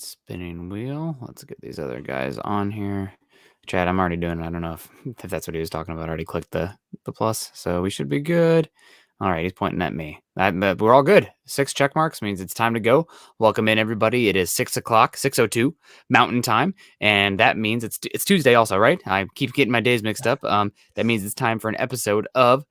Spinning wheel. Let's get these other guys on here. Chad, I'm already doing it. I don't know if that's what he was talking about. I already clicked the plus, so we should be good. All right, he's pointing at me. But we're all good. 6 check marks means it's time to go. Welcome in, everybody. It is 6 o'clock, 6:02 Mountain Time, and that means it's Tuesday also, right? I keep getting my days mixed up. That means it's time for an episode of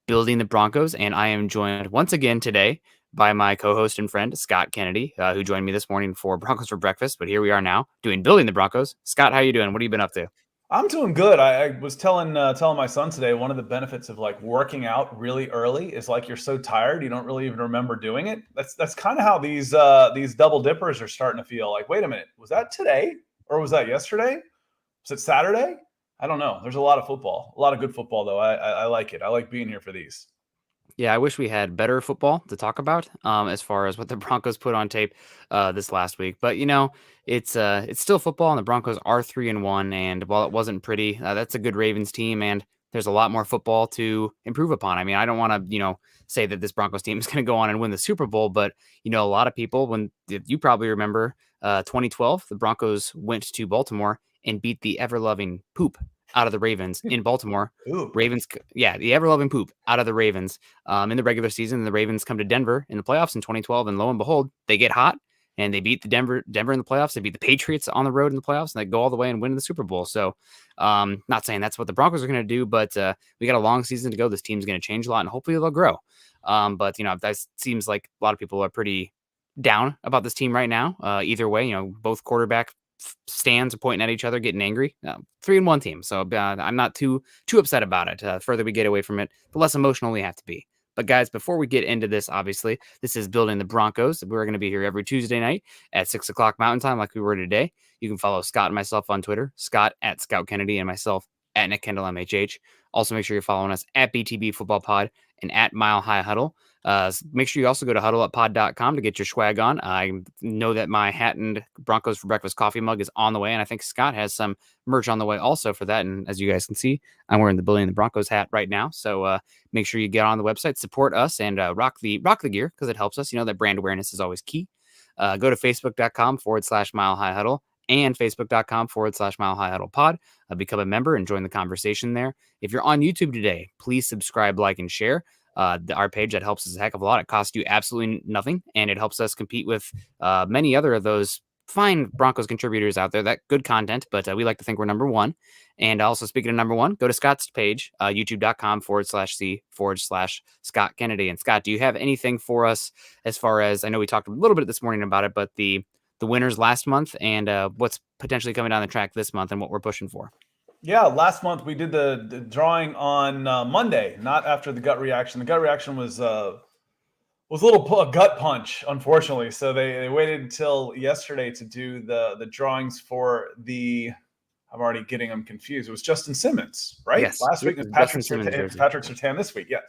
Building the Broncos, and I am joined once again today by my co-host and friend Scott Kennedy, who joined me this morning for Broncos for breakfast. But here we are now doing Building the Broncos. Scott, how you doing? What have you been up to? I'm doing good. I was telling my son today, one of the benefits of like working out really early is like you're so tired you don't really even remember doing it. That's kind of how these double dippers are starting to feel. Like, wait a minute, was that today or was that yesterday? Was it Saturday? I don't know. There's a lot of football, a lot of good football though. I like it. I like being here for these. Yeah, I wish we had better football to talk about as far as what the Broncos put on tape this last week. But it's still football, and the Broncos are 3-1. And while it wasn't pretty, that's a good Ravens team, and there's a lot more football to improve upon. I mean, I don't want to say that this Broncos team is going to go on and win the Super Bowl, but a lot of people, when you probably remember 2012, the Broncos went to Baltimore and beat the ever-loving poop out of the Ravens in Baltimore. Ooh. Ravens, yeah, the ever-loving poop out of the Ravens in the regular season. The Ravens come to Denver in the playoffs in 2012, and lo and behold, they get hot and they beat the Denver in the playoffs. They beat the Patriots on the road in the playoffs, and they go all the way and win the Super Bowl. So, not saying that's what the Broncos are going to do, but we got a long season to go. This team's going to change a lot, and hopefully they'll grow. But that seems like a lot of people are pretty down about this team right now. Either way, both quarterback stands are pointing at each other, getting angry. 3-1 team, so I'm not too upset about it. The further we get away from it, the less emotional we have to be. But guys, before we get into this, obviously, this is Building the Broncos. We're going to be here every Tuesday night at 6 o'clock Mountain Time, like we were today. You can follow Scott and myself on Twitter, Scott at Scout Kennedy, and myself at Nick Kendell MHH. Also, make sure you're following us at BTB Football Pod and at Mile High Huddle. Make sure you also go to huddleuppod.com to get your swag on. I know that my hat and Broncos for Breakfast coffee mug is on the way, and I think Scott has some merch on the way also for that. And as you guys can see, I'm wearing the Building the Broncos hat right now. So make sure you get on the website, support us, and rock the gear because it helps us. That brand awareness is always key. Go to facebook.com/Mile High Huddle and facebook.com/Mile High Huddle Pod. Become a member and join the conversation there. If you're on YouTube today, please subscribe, like, and share. Our page, that helps us a heck of a lot. It costs you absolutely nothing, and it helps us compete with many other of those fine Broncos contributors out there. That good content, but we like to think we're number one. And also, speaking of number one, go to Scott's page, youtube.com/C/Scott Kennedy. And Scott, do you have anything for us as far as, I know we talked a little bit this morning about it, but the winners last month and what's potentially coming down the track this month and what we're pushing for? Yeah, last month we did the drawing on Monday, not after the gut reaction. The gut reaction was a little gut punch, unfortunately. So they waited until yesterday to do the drawings for the. I'm already getting them confused. It was Justin Simmons, right? Yes. Last week was Patrick Surtain this week. Yeah,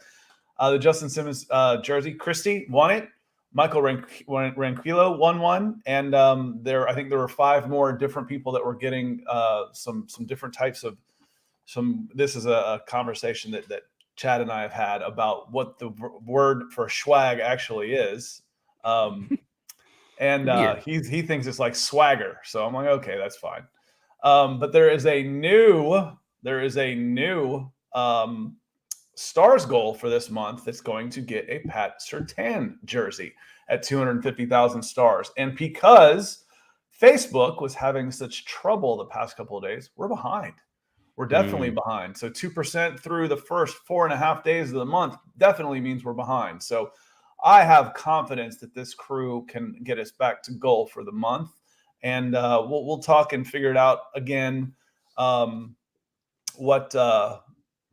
the Justin Simmons jersey. Christie won it. Michael Ranquillo won one, and I think there were 5 more different people that were getting some different types of some. This is a conversation that Chad and I have had about what the word for swag actually is, and he thinks it's like swagger. So I'm like, okay, that's fine. But there is a new Stars goal for this month that's going to get a Pat Surtain jersey at 250,000 stars. And because Facebook was having such trouble the past couple of days, we're behind. We're definitely behind. So 2% through the first 4.5 days of the month definitely means we're behind. So I have confidence that this crew can get us back to goal for the month. And we'll talk and figure it out again.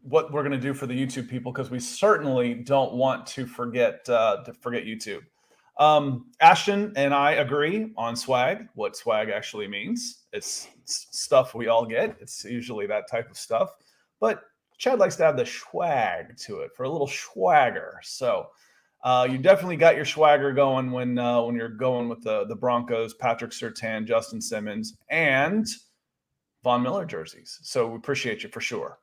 What we're going to do for the YouTube people, because we certainly don't want to forget YouTube. Ashton and I agree on swag, what swag actually means. It's stuff we all get. It's usually that type of stuff. But Chad likes to have the swag to it for a little swagger. So you definitely got your swagger going when you're going with the Broncos, Patrick Surtain, Justin Simmons, and Von Miller jerseys. So we appreciate you for sure.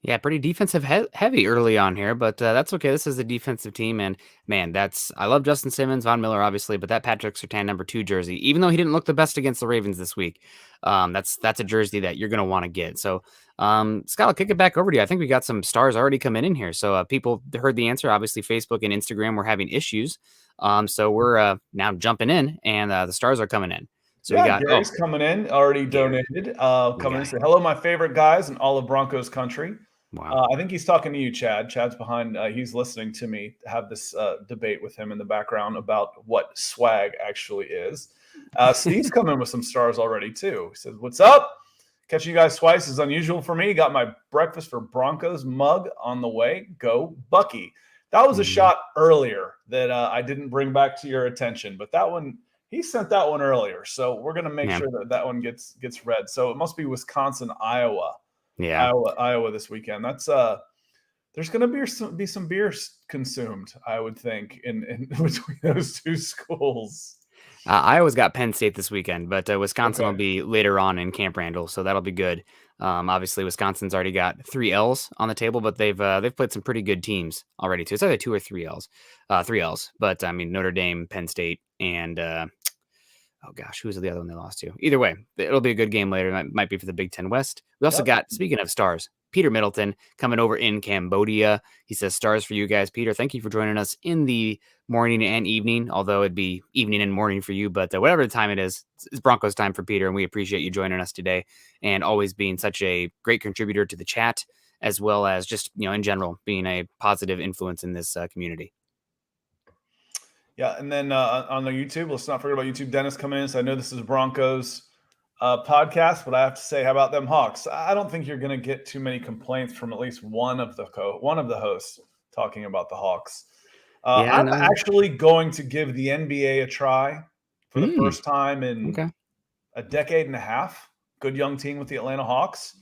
Yeah, pretty defensive heavy early on here, but that's okay. This is a defensive team, and man, I love Justin Simmons, Von Miller, obviously, but that Patrick Surtain #2 jersey, even though he didn't look the best against the Ravens this week, that's a jersey that you're going to want to get. So, Scott, I'll kick it back over to you. I think we got some stars already coming in here. So, people heard the answer. Obviously, Facebook and Instagram were having issues, so we're now jumping in, and the stars are coming in. So we got Gary's coming in, already donated. Coming in, say hello, my favorite guys in all of Broncos country. Wow. I think he's talking to you, Chad. Chad's behind. He's listening to me have this debate with him in the background about what swag actually is. Steve's coming in with some stars already too. He says, "What's up? Catching you guys twice is unusual for me. Got my breakfast for Broncos mug on the way. Go Bucky." That was a shot earlier that I didn't bring back to your attention, but that one. He sent that one earlier, so we're going to make sure that one gets read. So it must be Wisconsin, Iowa. Yeah, Iowa this weekend. That's there's going to be some beers consumed, I would think, in between those two schools. Iowa's got Penn State this weekend, but Wisconsin will be later on in Camp Randall, so that'll be good. Obviously, Wisconsin's already got 3 L's on the table, but they've played some pretty good teams already too. It's either 2 or 3 L's, 3 L's. But I mean, Notre Dame, Penn State, and oh gosh, who's the other one they lost to? Either way, it'll be a good game later. It might be for the Big Ten West. We also got, speaking of stars, Peter Middleton coming over in Cambodia. He says, stars for you guys. Peter, thank you for joining us in the morning and evening, although it'd be evening and morning for you. But whatever the time it is, it's Broncos time for Peter, and we appreciate you joining us today and always being such a great contributor to the chat, as well as just, in general, being a positive influence in this community. Yeah, and then on the YouTube, let's not forget about YouTube. Dennis coming in. So I know this is Broncos podcast, but I have to say, how about them Hawks? I don't think you're going to get too many complaints from at least one of the hosts talking about the Hawks. I'm actually going to give the NBA a try for the first time in a decade and a half. Good young team with the Atlanta Hawks.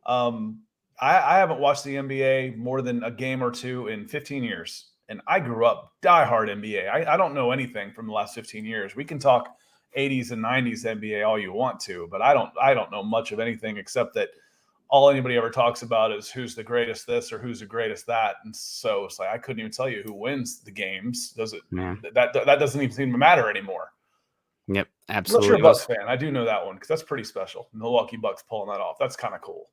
I haven't watched the NBA more than a game or two in 15 years. And I grew up diehard NBA. I don't know anything from the last 15 years. We can talk 80s and 90s NBA all you want to, but I don't know much of anything except that all anybody ever talks about is who's the greatest this or who's the greatest that. And so it's like I couldn't even tell you who wins the games. Does it? That doesn't even seem to matter anymore. Yep, absolutely. Unless you're a Bucks fan, I do know that one because that's pretty special. Milwaukee Bucks pulling that off. That's kind of cool.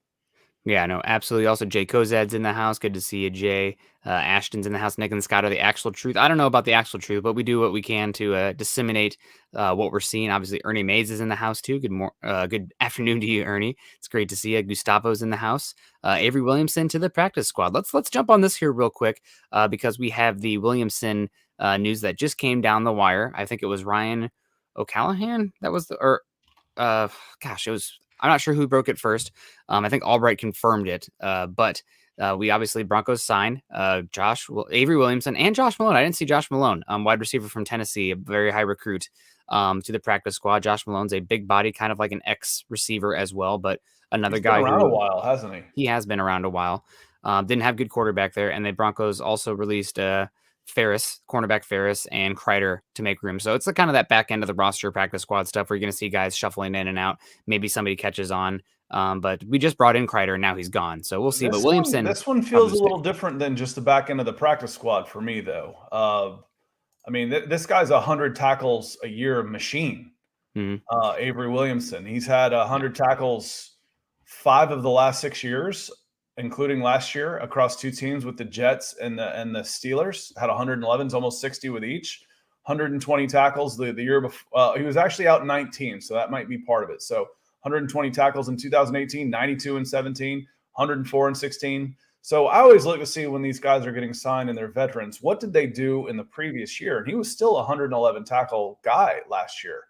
Yeah, no, absolutely. Also, Jay Kozad's in the house. Good to see you, Jay. Ashton's in the house. Nick and Scott are the actual truth. I don't know about the actual truth, but we do what we can to disseminate what we're seeing. Obviously, Ernie Mays is in the house too. Good afternoon to you, Ernie. It's great to see you. Gustavo's in the house. Avery Williamson to the practice squad. Let's jump on this here real quick because we have the Williamson news that just came down the wire. I think it was Ryan O'Callahan. That was it was. I'm not sure who broke it first. I think Albright confirmed it, but we obviously Broncos signed Avery Williamson and Josh Malone. I didn't see Josh Malone, wide receiver from Tennessee, a very high recruit to the practice squad. Josh Malone's a big body, kind of like an ex receiver as well, but another guy been around a while, hasn't he? He has been around a while. Didn't have good quarterback there, and the Broncos also released cornerback Ferris, and Kreider to make room. So it's the kind of that back end of the roster practice squad stuff where you're going to see guys shuffling in and out. Maybe somebody catches on. But we just brought in Kreider and now he's gone. So we'll see. But Williamson. This one feels a little different than just the back end of the practice squad for me, though. I mean, this guy's 100 tackles a year machine. Avery Williamson. He's had 100 tackles 5 of the last 6 years, including last year across 2 teams with the Jets and the Steelers. Had 111, almost 60 with each. 120 tackles the year before. He was actually out 19, so that might be part of it. So 120 tackles in 2018, 92 in 17, 104 in 16. So I always look to see when these guys are getting signed and they're veterans, what did they do in the previous year? And he was still a 111 tackle guy last year.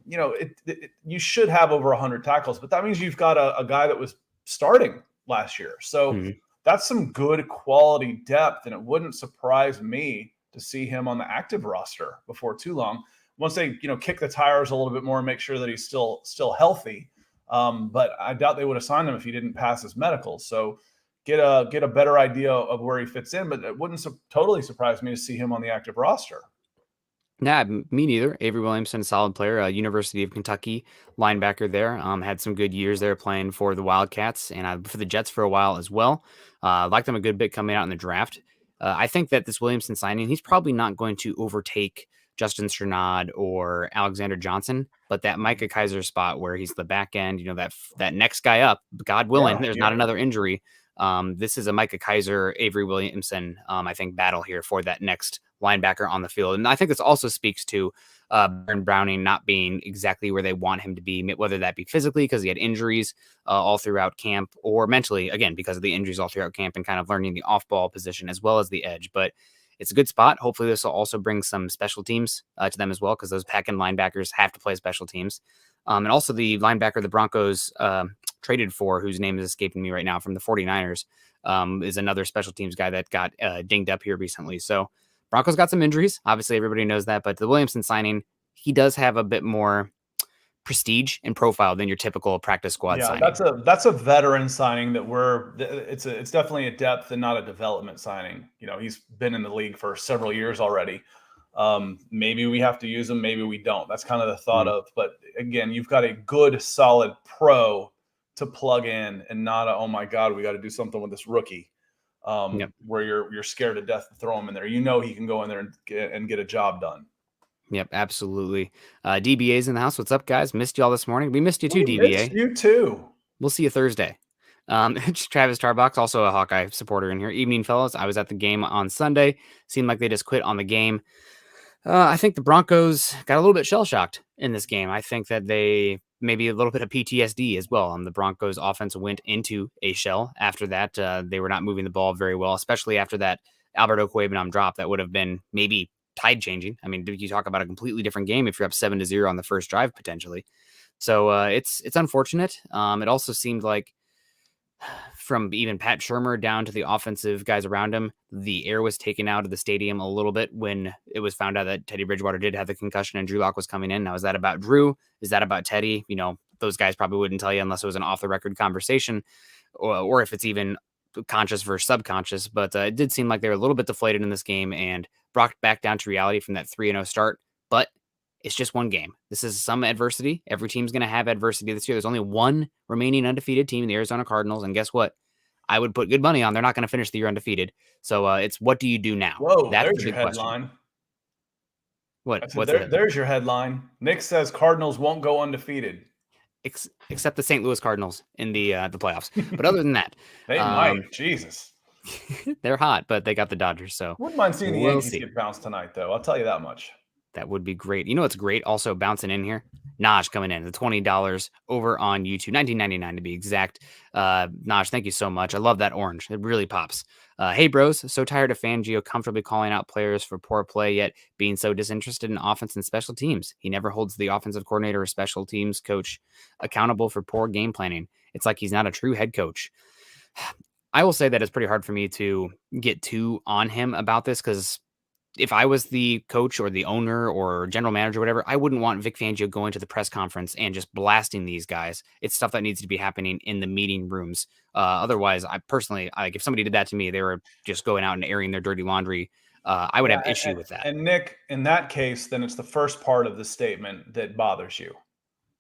You should have over 100 tackles, but that means you've got a guy that was starting last year. So that's some good quality depth, and it wouldn't surprise me to see him on the active roster before too long. Once they, kick the tires a little bit more and make sure that he's still healthy. But I doubt they would have signed him if he didn't pass his medicals. So get a better idea of where he fits in, but it wouldn't totally surprise me to see him on the active roster. Nah, me neither. Avery Williamson, solid player, University of Kentucky linebacker there. Had some good years there playing for the Wildcats and for the Jets for a while as well. Liked him a good bit coming out in the draft. I think that this Williamson signing, he's probably not going to overtake Justin Strnad or Alexander Johnson, but that Micah Kaiser spot where he's the back end, that next guy up, God willing, there's not another injury. This is a Micah Kaiser, Avery Williamson, I think, battle here for that next linebacker on the field. And I think this also speaks to Baron Browning not being exactly where they want him to be, whether that be physically because he had injuries all throughout camp, or mentally, again, because of the injuries all throughout camp and kind of learning the off-ball position as well as the edge. But it's a good spot. Hopefully this will also bring some special teams to them as well, because those pack-in linebackers have to play special teams. And also the linebacker the Broncos traded for, whose name is escaping me right now, from the 49ers, is another special teams guy that got dinged up here recently. So Broncos got some injuries. Obviously, everybody knows that. But the Williamson signing, he does have a bit more prestige and profile than your typical practice squad signing. That's a veteran signing it's definitely a depth and not a development signing. He's been in the league for several years already. Maybe we have to use him, maybe we don't. That's kind of the thought of. But again, you've got a good, solid pro to plug in, and not oh my God, we got to do something with this rookie. Where you're scared to death to throw him in there. He can go in there and get a job done. Yep, absolutely. DBA's in the house. What's up, guys? Missed you all this morning. We missed you too, DBA. Missed you too. We'll see you Thursday. Travis Tarbox, also a Hawkeye supporter in here. Evening, fellas. I was at the game on Sunday. Seemed like they just quit on the game. I think the Broncos got a little bit shell-shocked in this game. I think that they maybe a little bit of PTSD as well. The Broncos offense went into a shell after that. They were not moving the ball very well, especially after that Albert Okwuegbunam drop. That would have been maybe tide changing. I mean, you talk about a completely different game if you're up 7-0 on the first drive potentially. So it's unfortunate. It also seemed like from even Pat Shurmur down to the offensive guys around him, the air was taken out of the stadium a little bit when it was found out that Teddy Bridgewater did have the concussion and Drew Lock was coming in. Now, is that about Drew? Is that about Teddy? Those guys probably wouldn't tell you unless it was an off-the-record conversation, or if it's even conscious versus subconscious. But it did seem like they were a little bit deflated in this game and brought back down to reality from that 3-0 start. But it's just one game. This is some adversity. Every team's going to have adversity this year. There's only one remaining undefeated team, the Arizona Cardinals. And guess what? I would put good money on they're not going to finish the year undefeated. So it's what do you do now? Whoa, that's your headline. Question. There's your headline. Nick says Cardinals won't go undefeated. Except the St. Louis Cardinals in the playoffs. But other than that, they might. Jesus. They're hot, but they got the Dodgers. So wouldn't mind seeing the Yankees get bounced tonight, though. I'll tell you that much. That would be great. You know what's great? Also bouncing in here, Naj coming in, the $20 over on YouTube, $19.99 to be exact. Naj, thank you so much. I love that orange. It really pops. Hey, bros, so tired of Fangio comfortably calling out players for poor play, yet being so disinterested in offense and special teams. He never holds the offensive coordinator or special teams coach accountable for poor game planning. It's like he's not a true head coach. I will say that it's pretty hard for me to get too on him about this, because if I was the coach or the owner or general manager or whatever, I wouldn't want Vic Fangio going to the press conference and just blasting these guys. It's stuff that needs to be happening in the meeting rooms. Otherwise, I personally, if somebody did that to me, they were just going out and airing their dirty laundry. I would have issue with that. And Nick, in that case, then it's the first part of the statement that bothers you.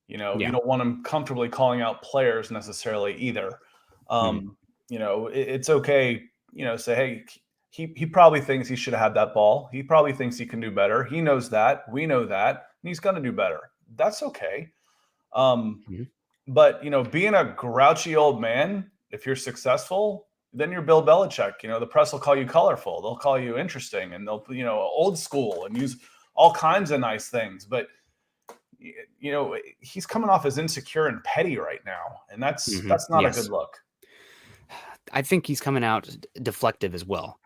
You don't want him comfortably calling out players necessarily either. It's okay, say, hey, he probably thinks he should have had that ball. He probably thinks he can do better. He knows that. We know that. And he's going to do better. That's okay. But, being a grouchy old man, if you're successful, then you're Bill Belichick. The press will call you colorful. They'll call you interesting, and they'll, old school, and use all kinds of nice things. But, he's coming off as insecure and petty right now. And that's not a good look. I think he's coming out deflective as well.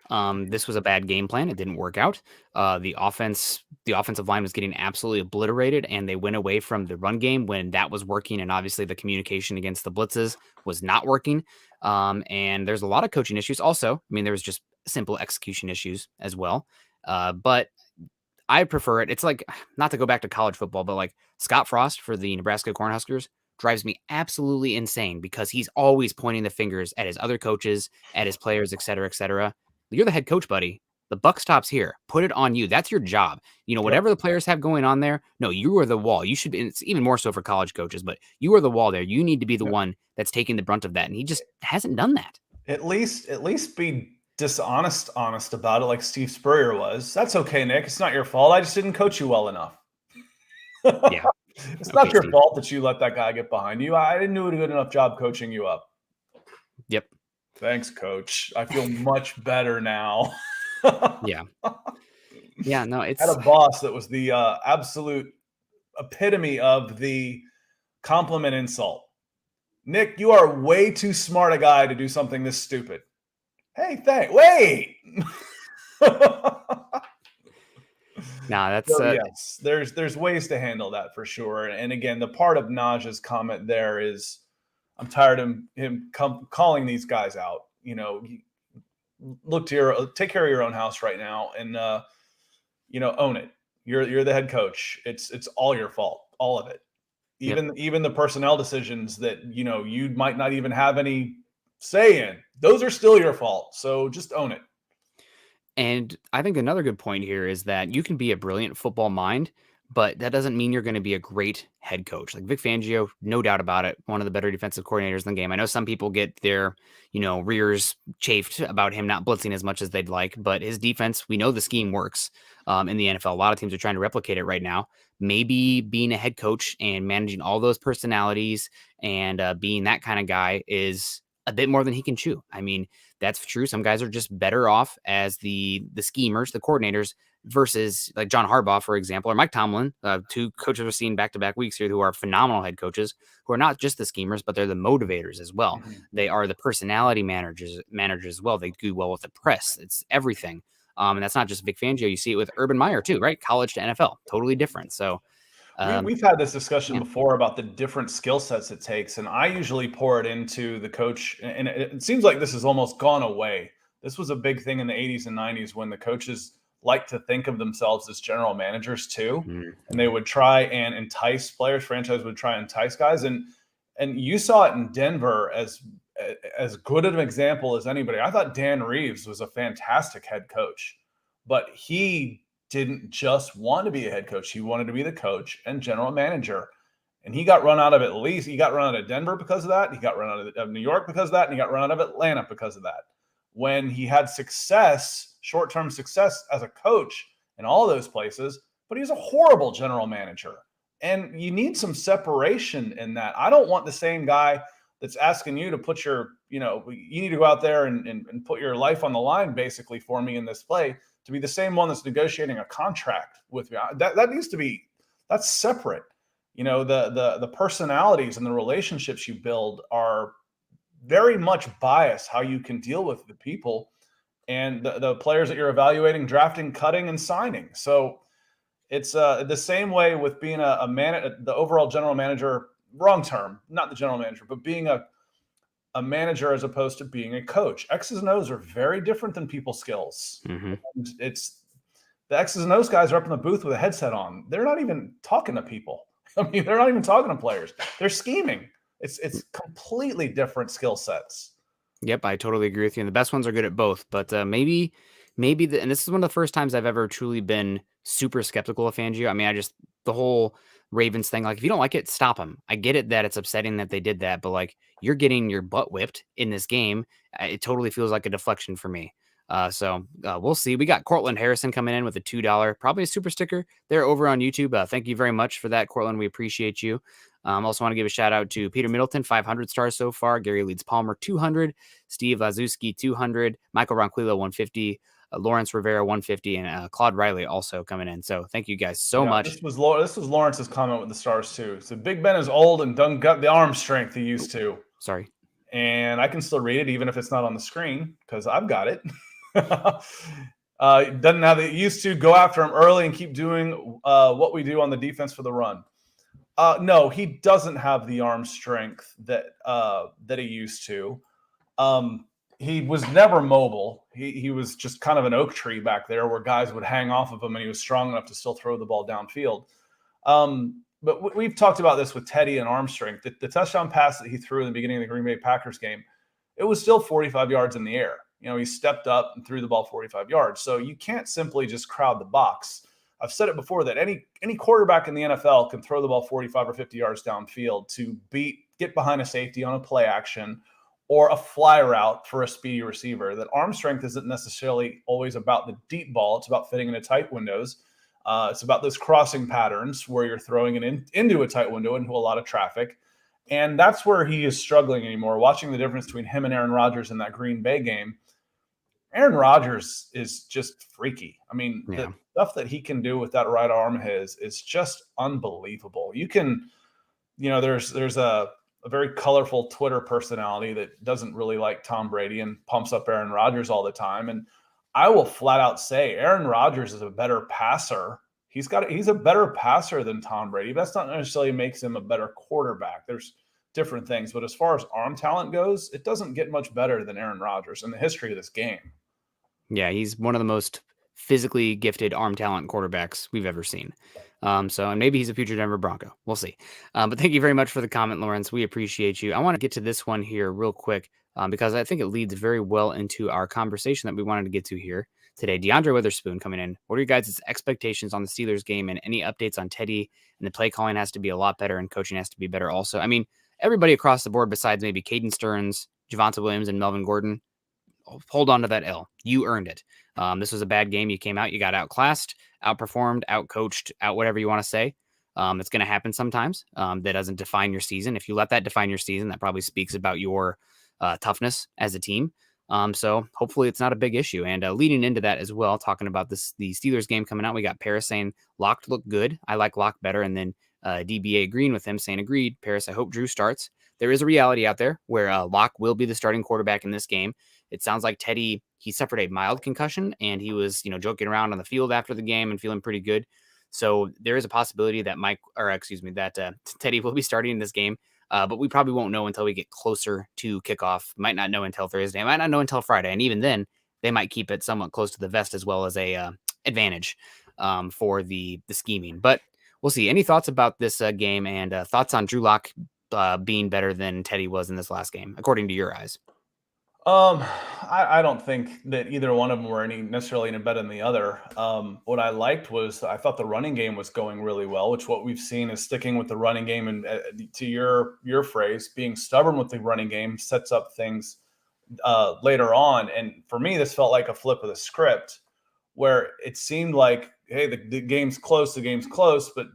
This was a bad game plan. It didn't work out. The offensive line was getting absolutely obliterated, and they went away from the run game when that was working. And obviously the communication against the blitzes was not working. And there's a lot of coaching issues. Also, there was just simple execution issues as well. But I prefer it. It's like, not to go back to college football, but like Scott Frost for the Nebraska Cornhuskers drives me absolutely insane, because he's always pointing the fingers at his other coaches, at his players, et cetera, et cetera. You're the head coach, buddy. The buck stops here. Put it on you. That's your job. Whatever the players have going on there, no, you are the wall. You should be, and it's even more so for college coaches, but you are the wall there. You need to be the one that's taking the brunt of that. And he just hasn't done that. At least be honest about it, like Steve Spurrier was. That's okay, Nick. It's not your fault. I just didn't coach you well enough. Yeah. It's not your fault that you let that guy get behind you. I didn't do a good enough job coaching you up. Yep. Thanks, coach. I feel much better now. Yeah. Yeah, no, it's had a boss that was the absolute epitome of the compliment insult. Nick, you are way too smart a guy to do something this stupid. Hey, wait. That's yes, there's ways to handle that for sure. And again, the part of Naj's comment there is, I'm tired of him calling these guys out. Look to take care of your own house right now, and own it. You're the head coach. It's all your fault, all of it. Even the personnel decisions that you might not even have any say in, those are still your fault. So just own it. And I think another good point here is that you can be a brilliant football mind, but that doesn't mean you're going to be a great head coach. Like Vic Fangio, no doubt about it, one of the better defensive coordinators in the game. I know some people get their, rears chafed about him not blitzing as much as they'd like, but his defense, we know the scheme works in the NFL. A lot of teams are trying to replicate it right now. Maybe being a head coach and managing all those personalities and being that kind of guy is a bit more than he can chew. I mean, that's true. Some guys are just better off as the schemers, the coordinators, versus like John Harbaugh, for example, or Mike Tomlin, two coaches we've seen back-to-back weeks here who are phenomenal head coaches, who are not just the schemers, but they're the motivators as well. Mm-hmm. They are the personality managers as well. They do well with the press. It's everything. And that's not just Vic Fangio. You see it with Urban Meyer too, right? College to NFL, totally different. So we've had this discussion before about the different skill sets it takes, and I usually pour it into the coach. And it seems like this has almost gone away. This was a big thing in the 80s and 90s when the coaches like to think of themselves as general managers too, and they would try and entice players. Franchise would try and entice guys, and you saw it in Denver as good of an example as anybody. I thought Dan Reeves was a fantastic head coach, but he didn't just want to be a head coach. He wanted to be the coach and general manager. And he got run out of he got run out of Denver because of that. He got run out of New York because of that. And he got run out of Atlanta because of that. When he had success, short-term success as a coach in all those places, but he's a horrible general manager. And you need some separation in that. I don't want the same guy that's asking you to put your, you need to go out there and put your life on the line basically for me in this play, to be the same one that's negotiating a contract with me. That needs to be, that's separate. The personalities and the relationships you build are very much biased how you can deal with the people and the players that you're evaluating, drafting, cutting, and signing. So it's the same way with being the overall general manager, wrong term, not the general manager, but being a manager as opposed to being a coach. X's and O's are very different than people skills. Mm-hmm. It's the X's and O's guys are up in the booth with a headset on. They're not even talking to people. I mean, they're not even talking to players. They're scheming. It's completely different skill sets. Yep, I totally agree with you. And the best ones are good at both. But maybe and this is one of the first times I've ever truly been super skeptical of Fangio. I mean, the whole Ravens thing, like if you don't like it, stop them. I get it that it's upsetting that they did that, but like you're getting your butt whipped in this game. It totally feels like a deflection for me. So we'll see. We got Cortland Harrison coming in with a $2, probably a super sticker. They're over on YouTube. Thank you very much for that, Cortland. We appreciate you. Also want to give a shout out to Peter Middleton, 500 stars so far. Gary Leeds Palmer, 200. Steve Lazuski, 200. Michael Ronquillo, 150. Lawrence Rivera, 150. And Claude Riley also coming in. So thank you guys so much. This was Lawrence's comment with the stars too. So Big Ben is old and done got the arm strength he used to. Sorry. And I can still read it even if it's not on the screen because I've got it. Doesn't have it used to go after him early and keep doing what we do on the defense for the run. No, he doesn't have the arm strength that he used to. He was never mobile. He was just kind of an oak tree back there where guys would hang off of him, and he was strong enough to still throw the ball downfield. But we've talked about this with Teddy and arm strength. The touchdown pass that he threw in the beginning of the Green Bay Packers game, it was still 45 yards in the air. He stepped up and threw the ball 45 yards. So you can't simply just crowd the box. I've said it before that any quarterback in the NFL can throw the ball 45 or 50 yards downfield to get behind a safety on a play action or a fly route for a speedy receiver. That arm strength isn't necessarily always about the deep ball. It's about fitting into tight windows. It's about those crossing patterns where you're throwing it into a tight window into a lot of traffic. And that's where he is struggling anymore. Watching the difference between him and Aaron Rodgers in that Green Bay game, Aaron Rodgers is just freaky. I mean, the stuff that he can do with that right arm of his is just unbelievable. You can, there's a very colorful Twitter personality that doesn't really like Tom Brady and pumps up Aaron Rodgers all the time. And I will flat out say Aaron Rodgers is a better passer. He's a better passer than Tom Brady. That's not necessarily makes him a better quarterback. There's different things. But as far as arm talent goes, it doesn't get much better than Aaron Rodgers in the history of this game. Yeah, he's one of the most physically gifted arm talent quarterbacks we've ever seen. And maybe he's a future Denver Bronco. We'll see. But thank you very much for the comment, Lawrence. We appreciate you. I want to get to this one here real quick because I think it leads very well into our conversation that we wanted to get to here today. DeAndre Witherspoon coming in. What are your guys' expectations on the Steelers game and any updates on Teddy? And the play calling has to be a lot better and coaching has to be better also. I mean, everybody across the board besides maybe Caden Stearns, Javonte Williams, and Melvin Gordon, hold on to that L. You earned it. This was a bad game. You came out, you got outclassed, outperformed, outcoached, whatever you want to say. It's going to happen sometimes. That doesn't define your season. If you let that define your season, that probably speaks about your toughness as a team. So hopefully it's not a big issue. And leading into that as well, talking about the Steelers game coming out, we got Paris saying Locke looked good. I like Locke better. And then DBA agreeing with him saying agreed. Paris, I hope Drew starts. There is a reality out there where Locke will be the starting quarterback in this game. It sounds like Teddy, he suffered a mild concussion and he was, joking around on the field after the game and feeling pretty good. So there is a possibility that Teddy will be starting in this game. But we probably won't know until we get closer to kickoff. Might not know until Thursday. Might not know until Friday. And even then, they might keep it somewhat close to the vest as well as a advantage for the scheming. But we'll see. Any thoughts about this game and thoughts on Drew Lock being better than Teddy was in this last game, according to your eyes? I don't think that either one of them were necessarily any better than the other. What I liked was I thought the running game was going really well, which what we've seen is sticking with the running game. And to your phrase, being stubborn with the running game sets up things later on. And for me, this felt like a flip of the script where it seemed like, hey, the game's close, but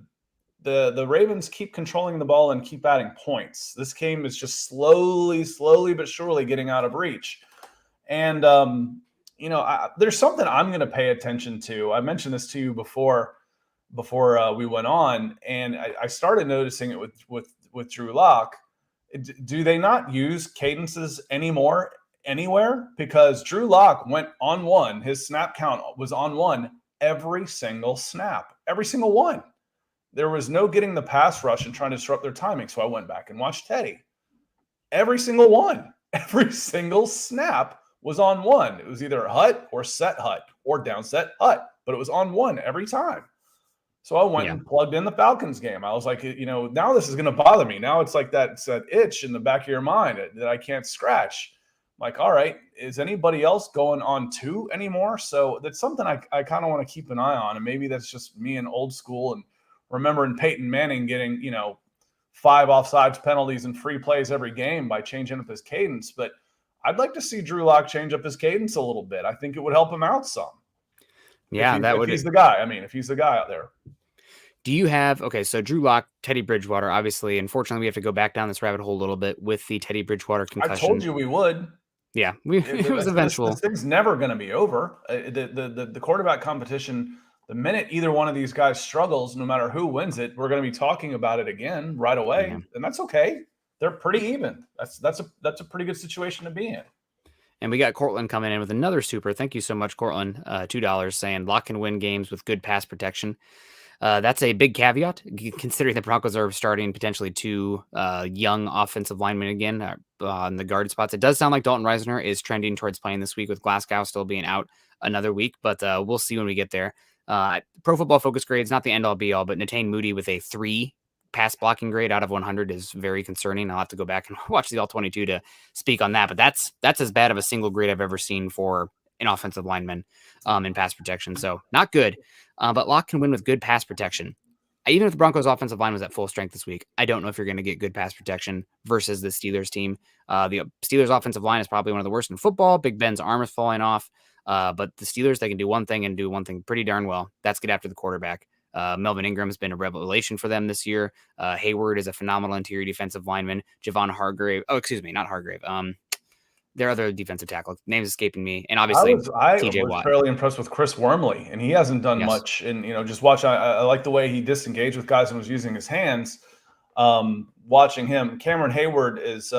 the Ravens keep controlling the ball and keep adding points. This game is just slowly but surely getting out of reach. And, there's something I'm going to pay attention to. I mentioned this to you before we went on, and I started noticing it with Drew Lock. Do they not use cadences anymore anywhere? Because Drew Lock went on one. His snap count was on one every single snap, every single one. There was no getting the pass rush and trying to disrupt their timing. So I went back and watched Teddy. Every single one, every single snap was on one. It was either hut or set hut or down set hut, but it was on one every time. So I went and plugged in the Falcons game. I was like, now this is going to bother me. Now it's like that itch in the back of your mind that I can't scratch. I'm like, all right, is anybody else going on two anymore? So that's something I kind of want to keep an eye on. And maybe that's just me and old school and remembering Peyton Manning getting, 5 offsides penalties and free plays every game by changing up his cadence. But I'd like to see Drew Lock change up his cadence a little bit. I think it would help him out some. Yeah, if he's the guy. If he's the guy out there. Do you have, so Drew Lock, Teddy Bridgewater, obviously, unfortunately, we have to go back down this rabbit hole a little bit with the Teddy Bridgewater concussion. I told you we would. Yeah, it was eventual. This thing's never going to be over. The quarterback competition, the minute either one of these guys struggles, no matter who wins it, we're going to be talking about it again right away. Yeah. And that's okay. They're pretty even. That's a pretty good situation to be in. And we got Cortland coming in with another super. Thank you so much, Cortland. $2 saying Lock can win games with good pass protection. That's a big caveat, considering the Broncos are starting potentially 2 young offensive linemen again on the guard spots. It does sound like Dalton Reisner is trending towards playing this week with Glasgow still being out another week, but we'll see when we get there. Pro Football Focus grades, not the end-all be-all, but Netane Moody with a 3 pass blocking grade out of 100 is very concerning. I'll have to go back and watch the all-22 to speak on that, but that's as bad of a single grade I've ever seen for an offensive lineman in pass protection. So not good, but Locke can win with good pass protection. Even if the Broncos offensive line was at full strength this week, I don't know if you're going to get good pass protection versus the Steelers team. The Steelers offensive line is probably one of the worst in football. Big Ben's arm is falling off. But the Steelers, they can do one thing and do one thing pretty darn well. That's get after the quarterback. Melvin Ingram has been a revelation for them this year. Hayward is a phenomenal interior defensive lineman. Javon Hargrave. Oh, excuse me, not Hargrave. Their other defensive tackle. Name's escaping me. And obviously, TJ was Watt. fairly impressed with Chris Wormley, and he hasn't done much. And, just watch. I like the way he disengaged with guys and was using his hands. Watching him, Cameron Hayward is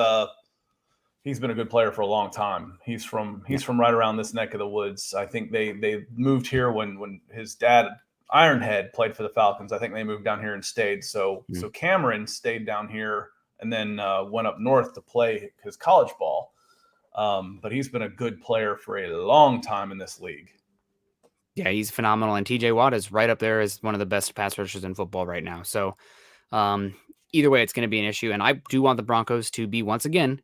he's been a good player for a long time. He's from right around this neck of the woods. I think they moved here when his dad Ironhead played for the Falcons. I think they moved down here and stayed. So Cameron stayed down here and then went up north to play his college ball. But he's been a good player for a long time in this league. Yeah, he's phenomenal. And TJ Watt is right up there as one of the best pass rushers in football right now. So either way, it's going to be an issue. And I do want the Broncos to be, once again,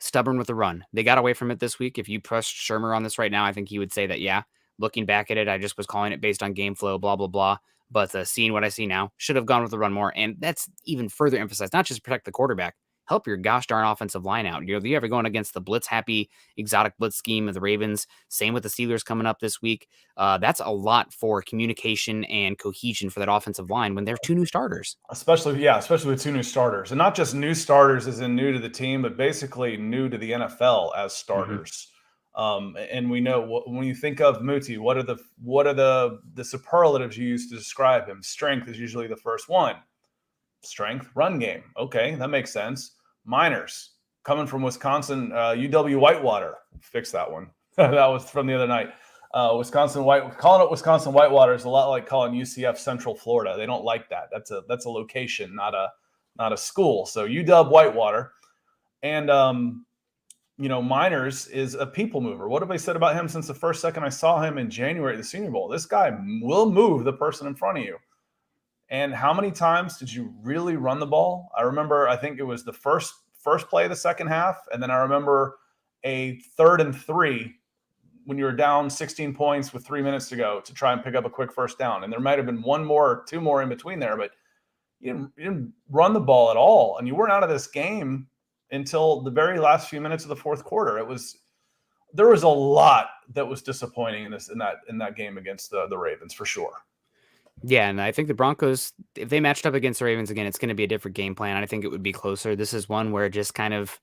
stubborn with the run. They got away from it this week. If you pressed Shermer on this right now, I think he would say that, yeah, looking back at it, I just was calling it based on game flow, blah, blah, blah. But seeing what I see now, should have gone with the run more. And that's even further emphasized, not just protect the quarterback, help your gosh darn offensive line out. You're ever going against the blitz-happy, exotic blitz scheme of the Ravens. Same with the Steelers coming up this week. That's a lot for communication and cohesion for that offensive line when they're two new starters. Especially with two new starters. And not just new starters as in new to the team, but basically new to the NFL as starters. And we know when you think of Muti, what are the superlatives you use to describe him? Strength is usually the first one. Strength, run game. Okay, that makes sense. Miners coming from Wisconsin, UW Whitewater. Fix that one. That was from the other night. Calling it Wisconsin Whitewater is a lot like calling UCF Central Florida. They don't like that. That's a location, not a school. So UW Whitewater, and Miners is a people mover. What have I said about him since the first second I saw him in January at the Senior Bowl? This guy will move the person in front of you. And how many times did you really run the ball? I remember, I think it was the first play of the second half. And then I remember a 3rd and 3 when you were down 16 points with 3 minutes to go to try and pick up a quick first down. And there might have been one more or two more in between there, but you didn't run the ball at all. And you weren't out of this game until the very last few minutes of the fourth quarter. There was a lot that was disappointing in that game against the Ravens for sure. Yeah, and I think the Broncos, if they matched up against the Ravens again, it's going to be a different game plan. I think it would be closer. This is one where it just kind of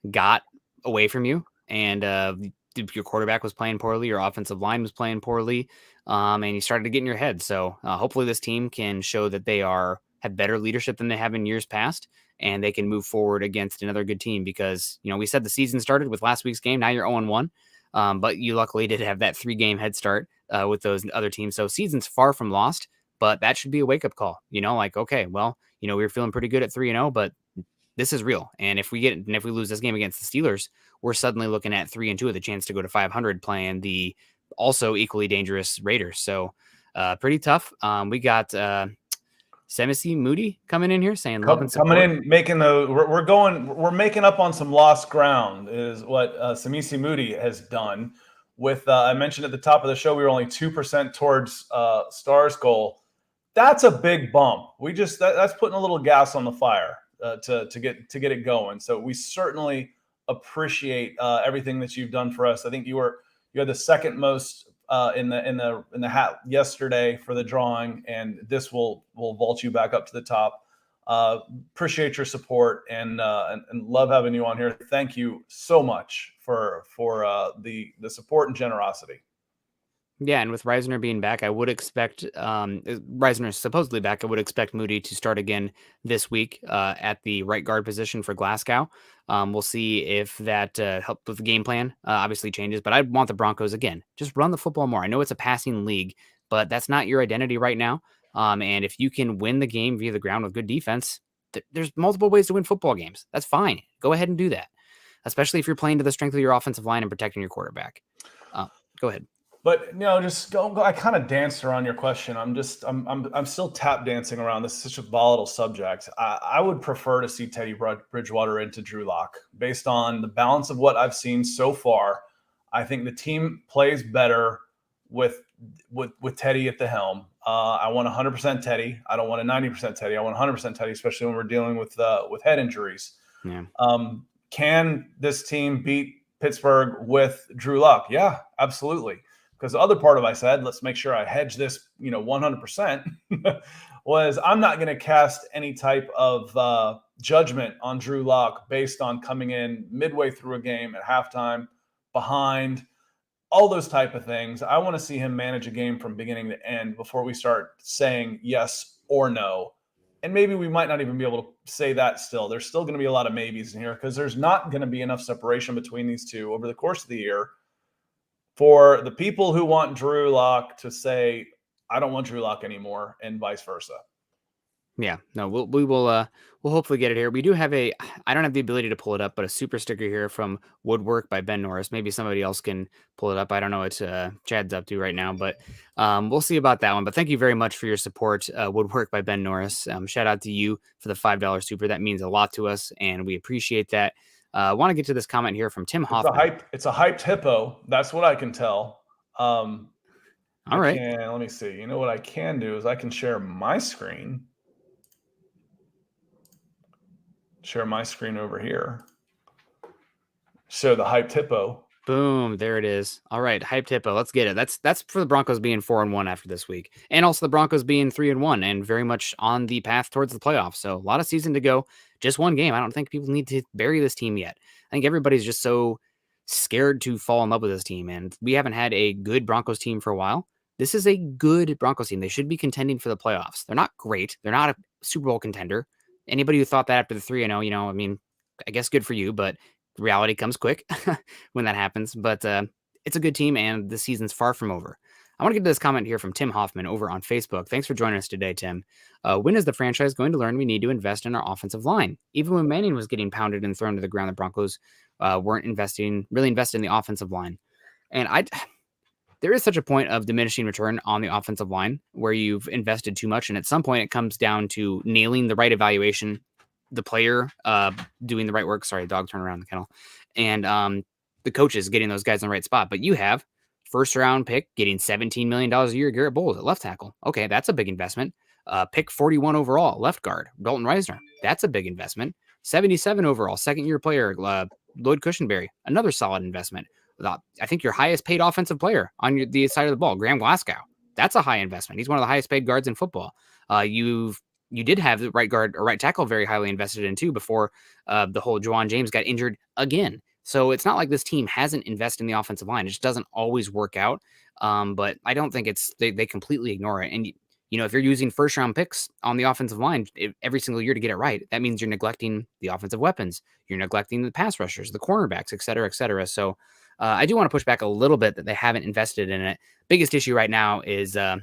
got away from you, and your quarterback was playing poorly, your offensive line was playing poorly, and you started to get in your head. So hopefully this team can show that they have better leadership than they have in years past, and they can move forward against another good team because, we said the season started with last week's game. Now you're 0-1, but you luckily did have that 3-game head start with those other teams. So season's far from lost. But that should be a wake-up call, okay, well, we were feeling pretty good at 3-0, but this is real. And if we lose this game against the Steelers, we're suddenly looking at 3-2 with a chance to go to 500 playing the also equally dangerous Raiders. So pretty tough. We got Semisi Moody coming in here saying love and support. Coming in, making we're making up on some lost ground is what Semisi Moody has done. With I mentioned at the top of the show, we were only 2% towards Stars goal. That's a big bump. That's putting a little gas on the fire to get it going. So we certainly appreciate everything that you've done for us. I think you had the second most in the hat yesterday for the drawing, and this will vault you back up to the top. Appreciate your support and love having you on here. Thank you so much for the support and generosity. Yeah, and with Reisner being back, I would expect Reisner is supposedly back. I would expect Moody to start again this week at the right guard position for Glasgow. We'll see if that helps with the game plan. Obviously changes, but I want the Broncos again. Just run the football more. I know it's a passing league, but that's not your identity right now. And if you can win the game via the ground with good defense, there's multiple ways to win football games. That's fine. Go ahead and do that, especially if you're playing to the strength of your offensive line and protecting your quarterback. Go ahead. But just don't go. I kind of danced around your question. I'm still tap dancing around. This is such a volatile subject. I would prefer to see Teddy Bridgewater into Drew Lock based on the balance of what I've seen so far. I think the team plays better with Teddy at the helm. I want 100% Teddy. I don't want a 90% Teddy. I want 100% Teddy, especially when we're dealing with head injuries. Yeah. Can this team beat Pittsburgh with Drew Lock? Yeah, absolutely. Because the other part of I said, let's make sure I hedge this, 100%, was I'm not going to cast any type of judgment on Drew Lock based on coming in midway through a game at halftime, behind, all those type of things. I want to see him manage a game from beginning to end before we start saying yes or no. And maybe we might not even be able to say that still. There's still going to be a lot of maybes in here because there's not going to be enough separation between these two over the course of the year for the people who want Drew Lock to say, I don't want Drew Lock anymore, and vice versa. Yeah, no, we'll hopefully get it here. We do have I don't have the ability to pull it up, but a super sticker here from Woodwork by Ben Norris. Maybe somebody else can pull it up. I don't know what Chad's up to right now, but we'll see about that one. But thank you very much for your support, Woodwork by Ben Norris. Shout out to you for the $5 super. That means a lot to us, and we appreciate that. I want to get to this comment here from Tim Hoffman. It's a hyped hippo. That's what I can tell. All right. Let me see. You know what I can do is I can share my screen. Share my screen over here. Show the hyped hippo. Boom, there it is. All right, hyped hippo. Let's get it. That's for the Broncos being 4-1 after this week, and also the Broncos being 3-1 and very much on the path towards the playoffs. So a lot of season to go. Just one game. I don't think people need to bury this team yet. I think everybody's just so scared to fall in love with this team, and we haven't had a good Broncos team for a while. This is a good Broncos team. They should be contending for the playoffs. They're not great. They're not a Super Bowl contender. Anybody who thought that after the 3-0, I mean, I guess good for you, but reality comes quick when that happens. But it's a good team, and the season's far from over. I want to get to this comment here from Tim Hoffman over on Facebook. Thanks for joining us today, Tim. When is the franchise going to learn we need to invest in our offensive line? Even when Manning was getting pounded and thrown to the ground, the Broncos weren't really invested in the offensive line. And there is such a point of diminishing return on the offensive line where you've invested too much. And at some point it comes down to nailing the right evaluation, the player doing the right work. Sorry, dog turned around the kennel. And the coaches getting those guys in the right spot. But you have first round pick getting $17 million a year, Garrett Bowles at left tackle. Okay, that's a big investment. Pick 41 overall, left guard, Dalton Reisner. That's a big investment. 77 overall, second year player, Lloyd Cushenberry. Another solid investment. I think your highest paid offensive player on the side of the ball, Graham Glasgow. That's a high investment. He's one of the highest paid guards in football. You did have the right guard or right tackle very highly invested in too before the whole Juwan James got injured again. So it's not like this team hasn't invested in the offensive line. It just doesn't always work out. But I don't think they completely ignore it. And if you're using first round picks on the offensive line every single year to get it right, that means you're neglecting the offensive weapons. You're neglecting the pass rushers, the cornerbacks, et cetera, et cetera. So I do want to push back a little bit that they haven't invested in it. Biggest issue right now is, I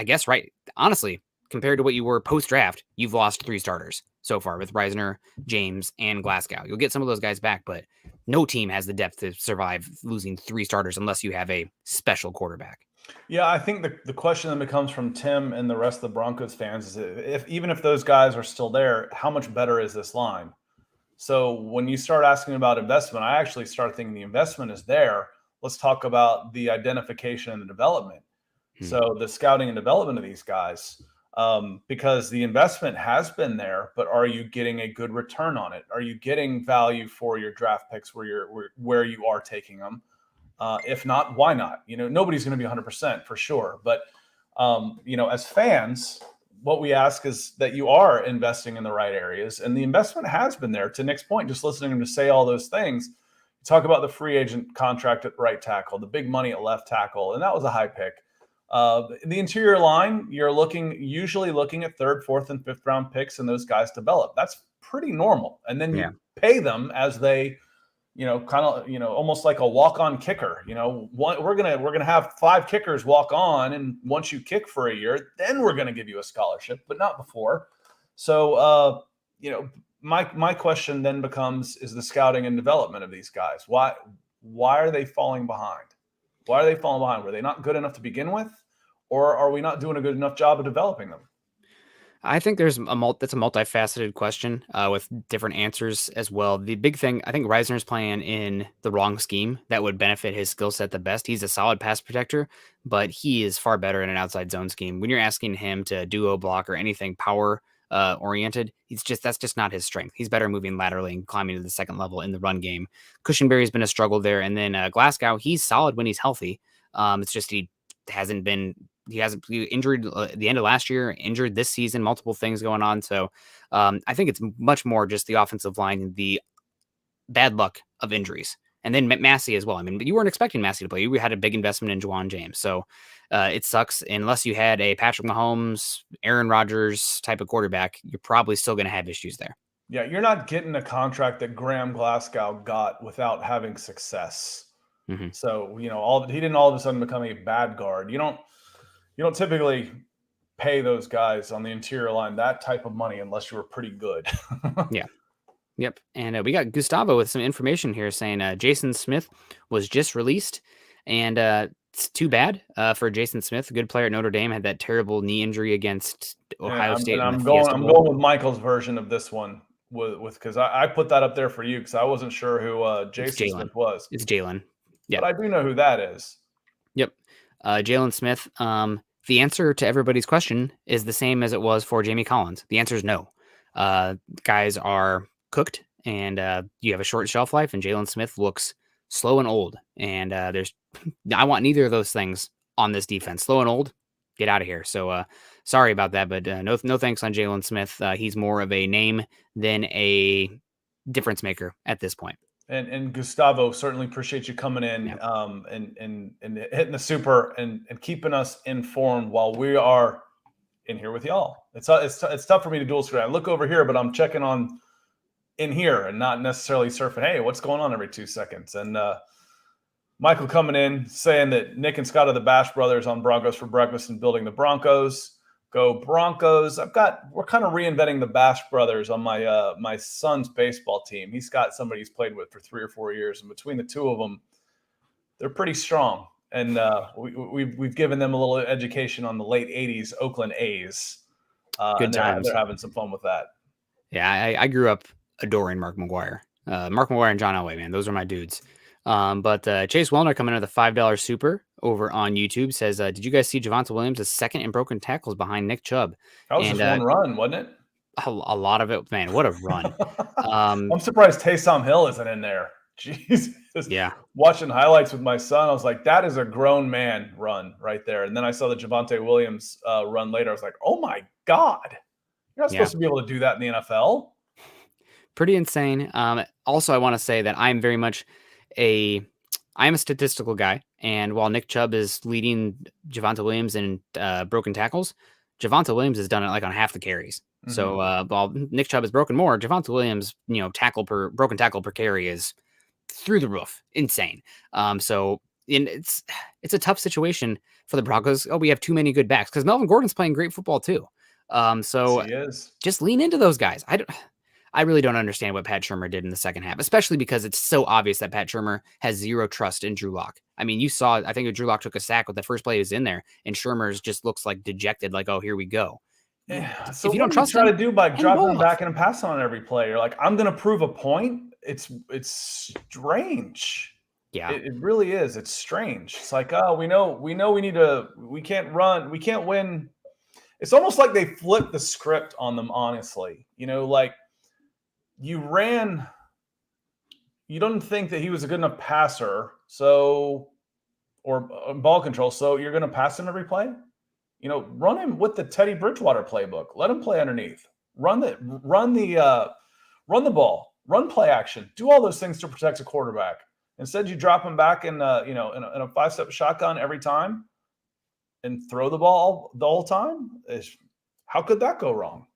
guess, right, honestly, compared to what you were post-draft, you've lost 3 starters so far with Reisner, James, and Glasgow. You'll get some of those guys back, but no team has the depth to survive losing 3 starters unless you have a special quarterback. Yeah, I think the question that becomes from Tim and the rest of the Broncos fans is even if those guys are still there, how much better is this line? So when you start asking about investment, I actually start thinking the investment is there. Let's talk about the identification and the development. So the scouting and development of these guys, because the investment has been there, but are you getting a good return on it? Are you getting value for your draft picks where you are taking them? If not, why not? Nobody's going to be 100% for sure. But, as fans, what we ask is that you are investing in the right areas, and the investment has been there. To Nick's point, just listening to him to say all those things, talk about the free agent contract at right tackle, the big money at left tackle, and that was a high pick. The interior line, you're usually looking at 3rd, 4th, and 5th round picks, and those guys develop. That's pretty normal. And then you pay them as they, almost like a walk-on kicker. We're gonna have 5 kickers walk on, and once you kick for a year, then we're gonna give you a scholarship, but not before. So, my question then becomes: is the scouting and development of these guys? Why are they falling behind? Why are they falling behind? Were they not good enough to begin with, or are we not doing a good enough job of developing them? I think that's a multifaceted question with different answers as well. The big thing, I think Reisner's playing in the wrong scheme that would benefit his skill set the best. He's a solid pass protector, but he is far better in an outside zone scheme. When you're asking him to duo block or anything power oriented, that's just not his strength. He's better moving laterally and climbing to the second level in the run game. Cushenberry's been a struggle there, and then Glasgow, he's solid when he's healthy. It's just he hasn't injured at the end of last year, injured this season, multiple things going on. So I think it's much more just the offensive line, the bad luck of injuries. And then Massey as well. I mean, you weren't expecting Massey to play. You had a big investment in Juwan James. So it sucks. Unless you had a Patrick Mahomes, Aaron Rodgers type of quarterback, you're probably still going to have issues there. Yeah, you're not getting a contract that Graham Glasgow got without having success. Mm-hmm. So, he didn't all of a sudden become a bad guard. You don't typically pay those guys on the interior line that type of money unless you were pretty good. Yeah. Yep. And we got Gustavo with some information here saying Jason Smith was just released. And it's too bad for Jason Smith. A good player at Notre Dame, had that terrible knee injury against Ohio State. I'm going with Michael's version of this one because I put that up there for you because I wasn't sure who Jason Smith was. It's Jalen. Yeah. But I do know who that is. Yep. Jalen Smith. The answer to everybody's question is the same as it was for Jamie Collins. The answer is no. Guys are cooked, and you have a short shelf life, and Jalen Smith looks slow and old. And I want neither of those things on this defense. Slow and old, get out of here. So sorry about that, but no thanks on Jalen Smith. He's more of a name than a difference maker at this point. And Gustavo, certainly appreciate you coming in and hitting the super and keeping us informed while we are in here with y'all. It's tough for me to dual screen. I look over here, but I'm checking on in here and not necessarily surfing, hey, what's going on every 2 seconds? And Michael coming in saying that Nick and Scott are the Bash brothers on Broncos for breakfast and building the Broncos. Go Broncos. We're kind of reinventing the Bash brothers on my son's baseball team. He's got somebody he's played with for 3 or 4 years. And between the two of them, they're pretty strong. And we've given them a little education on the late 80s Oakland A's. Good times. They're having some fun with that. Yeah, I grew up adoring Mark McGuire. Mark McGuire and John Elway, man. Those are my dudes. But Chase Wellner coming in at the $5 super over on YouTube says, did you guys see Javonte Williams as second in broken tackles behind Nick Chubb? That was just one run, wasn't it? A lot of it, man. What a run. I'm surprised Taysom Hill isn't in there. Jeez. Yeah. Watching highlights with my son, I was like, that is a grown man run right there. And then I saw the Javonte Williams run later. I was like, oh my God. You're not supposed to be able to do that in the NFL. Pretty insane. Also, I want to say that I'm very much I'm a statistical guy, and while Nick Chubb is leading Javonte Williams in broken tackles, Javonte Williams has done it like on half the carries. Mm-hmm. So while Nick Chubb has broken more, Javonte Williams, broken tackle per carry is through the roof, insane. So it's a tough situation for the Broncos. Oh, we have too many good backs because Melvin Gordon's playing great football too. So yes, he is. Just lean into those guys. I really don't understand what Pat Shurmur did in the second half, especially because it's so obvious that Pat Shurmur has zero trust in Drew Lock. I mean, you saw, I think Drew Lock took a sack with the first play he was in there, and Shurmur's just looks like dejected, like, oh, here we go. Yeah. So if you don't trust him, try to do by dropping him back and passing on every play. You're like, I'm going to prove a point. It's strange. Yeah, it really is. It's strange. It's like, oh, we know we can't run. We can't win. It's almost like they flipped the script on them, honestly. Like, you don't think that he was a good enough passer, or ball control, so you're going to pass him every play? Run him with the Teddy Bridgewater playbook. Let him play underneath. Run the ball. Run play action. Do all those things to protect a quarterback. Instead, you drop him back in a 5-step shotgun every time and throw the ball the whole time. How could that go wrong?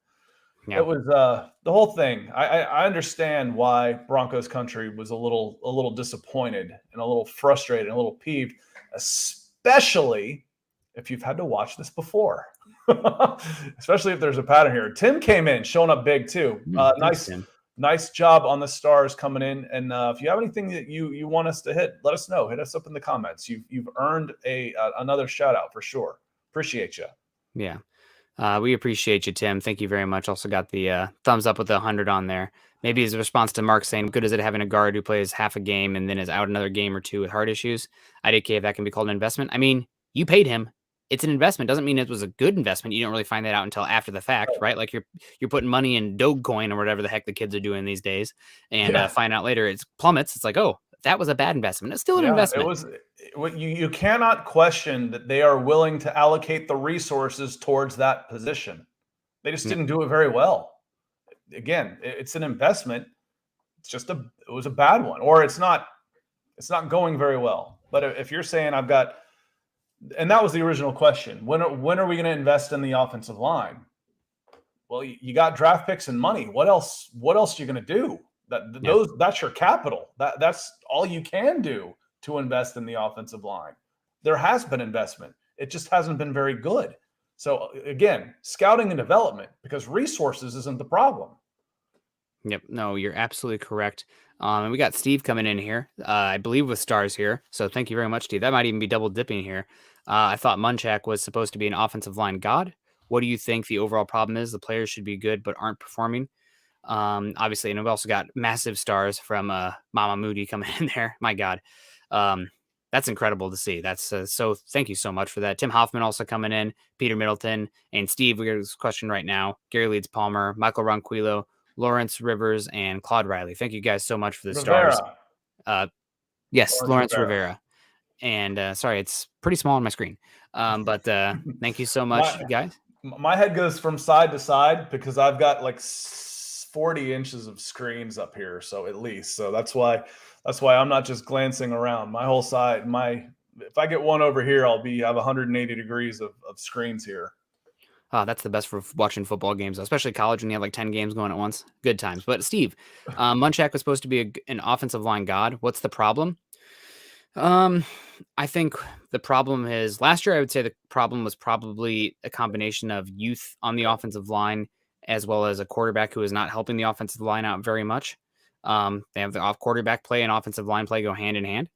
Yeah. It was the whole thing. I understand why Broncos country was a little disappointed and a little frustrated and a little peeved, especially if you've had to watch this before, especially if there's a pattern here. Tim came in showing up big too. nice job on the stars coming in. And if you have anything that you want us to hit, let us know. Hit us up in the comments. You've earned another shout out for sure. Appreciate you. Yeah. We appreciate you, Tim. Thank you very much. Also got the thumbs up with the 100 on there. Maybe as a response to Mark saying, good is it having a guard who plays half a game and then is out another game or two with heart issues? IDK, if that can be called an investment. I mean, you paid him. It's an investment. Doesn't mean it was a good investment. You don't really find that out until after the fact, right? Like you're putting money in Dogecoin or whatever the heck the kids are doing these days, and find out later it plummets. It's like, oh, that was a bad investment. It's still an investment. It was. You cannot question that they are willing to allocate the resources towards that position. They just didn't do it very well. Again, it's an investment. It's just it was a bad one, or it's not going very well. But if you're saying I've got, and that was the original question, when are we going to invest in the offensive line? Well, you got draft picks and money. What else are you going to do? That's your capital. That's all you can do to invest in the offensive line. There has been investment. It just hasn't been very good. So again, scouting and development, because resources isn't the problem. Yep. No, you're absolutely correct. And we got Steve coming in here, I believe with stars here. So thank you very much, Steve. That might even be double dipping here. I thought Munchak was supposed to be an offensive line god. What do you think the overall problem is? The players should be good, but aren't performing. Obviously, and we've also got massive stars from Mama Moody coming in there. My God. That's incredible to see. That's so thank you so much for that. Tim Hoffman also coming in, Peter Middleton, and Steve. We got this question right now. Gary Leeds Palmer, Michael Ronquillo, Lawrence Rivers, and Claude Riley. Thank you guys so much for the stars. Yes, Lawrence Rivera. And sorry, it's pretty small on my screen. But thank you so much, guys. My head goes from side to side because I've got like 40 inches of screens up here. So at least, so that's why I'm not just glancing around. My whole side, if I get one over here, I'll have 180 degrees of screens here. Oh, that's the best for watching football games, especially college when you have like 10 games going at once. Good times. But Steve, Munchak was supposed to be an offensive line god. What's the problem? I think the problem is last year, I would say the problem was probably a combination of youth on the offensive line, as well as a quarterback who is not helping the offensive line out very much. They have the off quarterback play and offensive line play go hand in hand.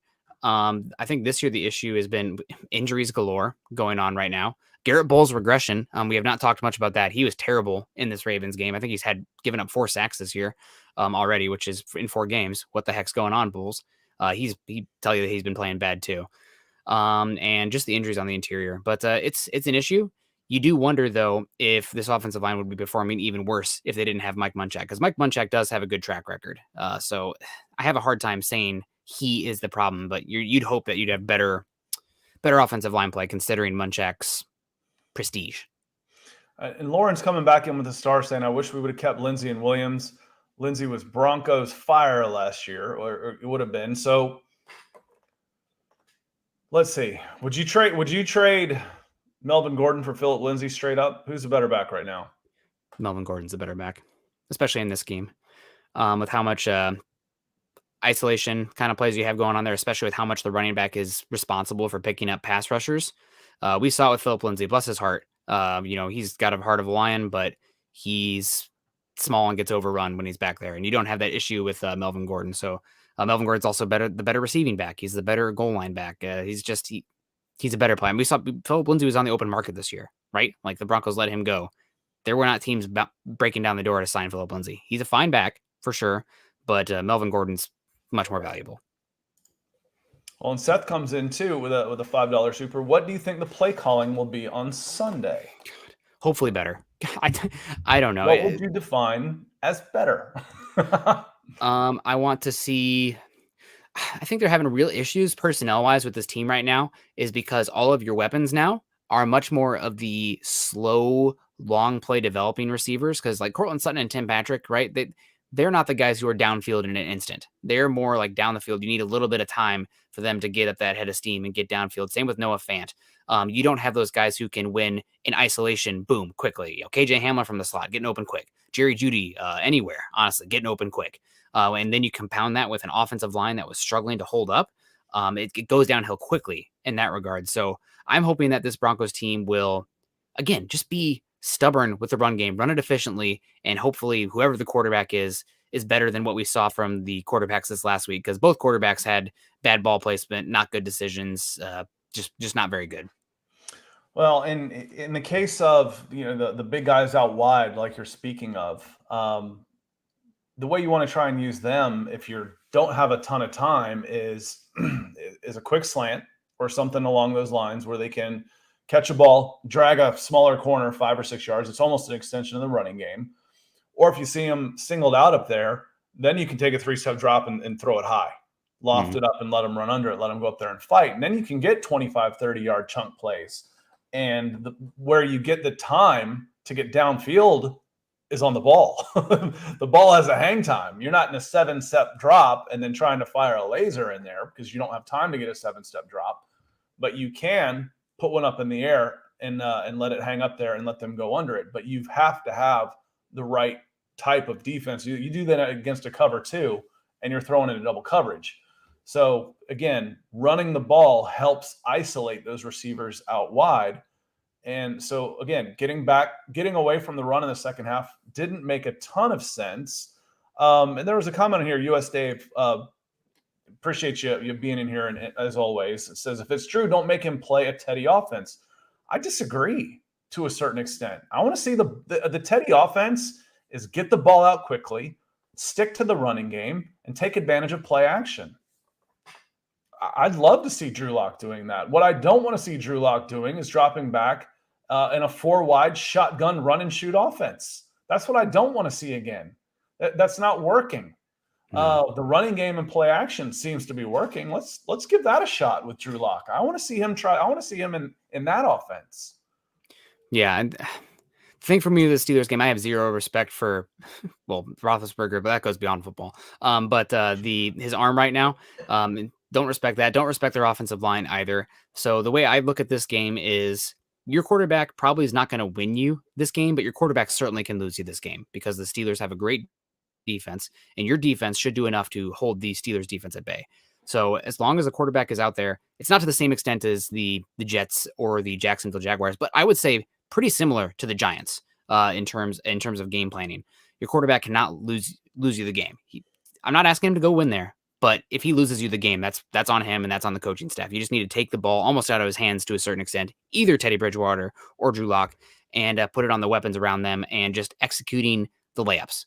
I think this year the issue has been injuries galore going on right now. Garrett Bowles' regression. We have not talked much about that. He was terrible in this Ravens game. I think he's given up 4 sacks this year already, which is in 4 games. What the heck's going on, Bowles? He tell you that he's been playing bad too. And just the injuries on the interior. But it's an issue. You do wonder, though, if this offensive line would be performing even worse if they didn't have Mike Munchak, because Mike Munchak does have a good track record. So I have a hard time saying he is the problem, but you'd hope that you'd have better offensive line play considering Munchak's prestige. And Lauren's coming back in with a star saying, I wish we would have kept Lindsey and Williams. Lindsey was Broncos fire last year, or it would have been. So let's see. Would you trade Melvin Gordon for Phillip Lindsay straight up? Who's the better back right now? Melvin Gordon's the better back, especially in this scheme. With how much isolation kind of plays you have going on there, especially with how much the running back is responsible for picking up pass rushers. We saw it with Phillip Lindsay, bless his heart. He's got a heart of a lion, but he's small and gets overrun when he's back there. And you don't have that issue with Melvin Gordon. So Melvin Gordon's also the better receiving back. He's the better goal line back. He's a better player. And we saw Phillip Lindsay was on the open market this year, right? Like the Broncos let him go. There were not teams breaking down the door to sign Phillip Lindsay. He's a fine back for sure, but Melvin Gordon's much more valuable. Well, and Seth comes in too with a $5 super. What do you think the play calling will be on Sunday? God, hopefully better. I don't know. What would you define as better? I want to see. I think they're having real issues personnel-wise with this team right now is because all of your weapons now are much more of the slow, long play developing receivers. Because like Cortland Sutton and Tim Patrick, right? They're not the guys who are downfield in an instant. They're more like down the field. You need a little bit of time for them to get up that head of steam and get downfield. Same with Noah Fant. You don't have those guys who can win in isolation, boom, quickly. KJ Hamler from the slot, getting open quick. Jerry Jeudy, anywhere, honestly, getting open quick. And then you compound that with an offensive line that was struggling to hold up. It goes downhill quickly in that regard. So I'm hoping that this Broncos team will, again, just be stubborn with the run game, run it efficiently, and hopefully whoever the quarterback is is better than what we saw from the quarterbacks this last week, because both quarterbacks had bad ball placement, not good decisions, just not very good. Well, in the case of the big guys out wide, like you're speaking of, the way you want to try and use them if you don't have a ton of time is a quick slant or something along those lines where they can catch a ball, drag a smaller corner 5 or 6 yards. It's almost an extension of the running game. Or if you see them singled out up there, then you can take a 3-step drop and throw it high, loft it up and let them run under it, let them go up there and fight. And then you can get 25, 30-yard chunk plays. And where you get the time to get downfield is on the ball. The ball has a hang time. You're not in a 7-step drop and then trying to fire a laser in there because you don't have time to get a 7-step drop. But you can put one up in the air and let it hang up there and let them go under it. But you have to have the right type of defense. You do that against a cover 2, and you're throwing into double coverage. So again, running the ball helps isolate those receivers out wide. And so again, getting away from the run in the second half didn't make a ton of sense. And there was a comment here, US Dave, appreciate you being in here, and as always, it says, if it's true, don't make him play a Teddy offense. I disagree to a certain extent. I want to see the Teddy offense is get the ball out quickly, stick to the running game, and take advantage of play action. I'd love to see Drew Lock doing that. What I don't want to see Drew Lock doing is dropping back in a 4-wide shotgun run and shoot offense. That's what I don't want to see again. That's not working. The running game and play action seems to be working. Let's give that a shot with Drew Lock. I want to see him try. I want to see him in that offense. Yeah, and the thing for me with the Steelers game, I have zero respect for, Roethlisberger, but that goes beyond football. But his arm right now, don't respect that. Don't respect their offensive line either. So the way I look at this game is your quarterback probably is not going to win you this game, but your quarterback certainly can lose you this game because the Steelers have a great defense, and your defense should do enough to hold the Steelers defense at bay. So as long as the quarterback is out there, it's not to the same extent as the Jets or the Jacksonville Jaguars, but I would say pretty similar to the Giants in terms of game planning. Your quarterback cannot lose you the game. I'm not asking him to go win there, but if he loses you the game, that's on him and that's on the coaching staff. You just need to take the ball almost out of his hands to a certain extent, either Teddy Bridgewater or Drew Lock, and put it on the weapons around them and just executing the layups.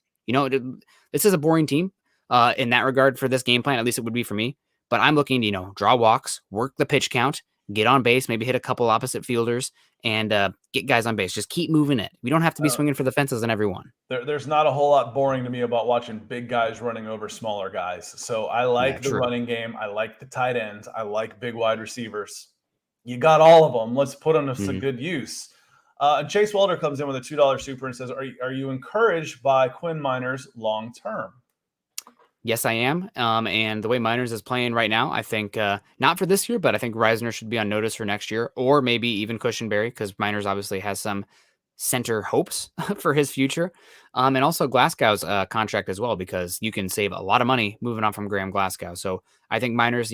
This is a boring team in that regard for this game plan. At least it would be for me. But I'm looking to, draw walks, work the pitch count, get on base, maybe hit a couple opposite fielders, and get guys on base. Just keep moving it. We don't have to be swinging for the fences on every one. There's not a whole lot boring to me about watching big guys running over smaller guys. So I like the running game. I like the tight ends. I like big wide receivers. You got all of them. Let's put them to some good use. And Chase Welder comes in with a $2 super and says, are you encouraged by Quinn Miners long term? Yes, I am. And the way Miners is playing right now, I think not for this year, but I think Reisner should be on notice for next year, or maybe even Cushenberry, because Miners obviously has some center hopes for his future. And also Glasgow's contract as well, because you can save a lot of money moving on from Graham Glasgow. So I think Miners,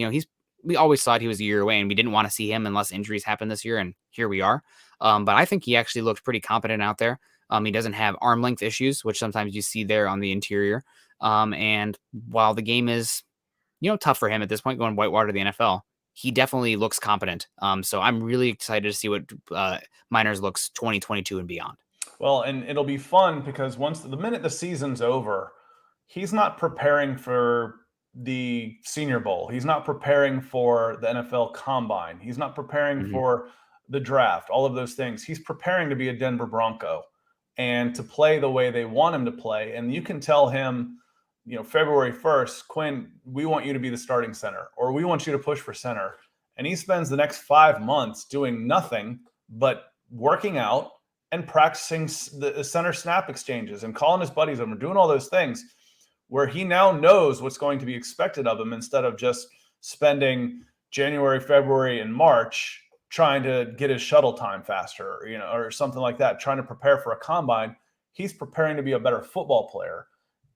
we always thought he was a year away, and we didn't want to see him unless injuries happen this year, and here we are. But I think he actually looked pretty competent out there. He doesn't have arm length issues, which sometimes you see there on the interior. And while the game is, tough for him at this point, going whitewater to the NFL, he definitely looks competent. So I'm really excited to see what Miners looks 2022 and beyond. Well, and it'll be fun because the minute the season's over, he's not preparing for the Senior Bowl. He's not preparing for the NFL Combine. He's not preparing for the draft, all of those things. He's preparing to be a Denver Bronco and to play the way they want him to play. And you can tell him, February 1st, Quinn, we want you to be the starting center, or we want you to push for center. And he spends the next 5 months doing nothing but working out and practicing the center snap exchanges and calling his buddies over, doing all those things where he now knows what's going to be expected of him instead of just spending January, February, and March trying to get his shuttle time faster, or something like that, trying to prepare for a combine. He's preparing to be a better football player.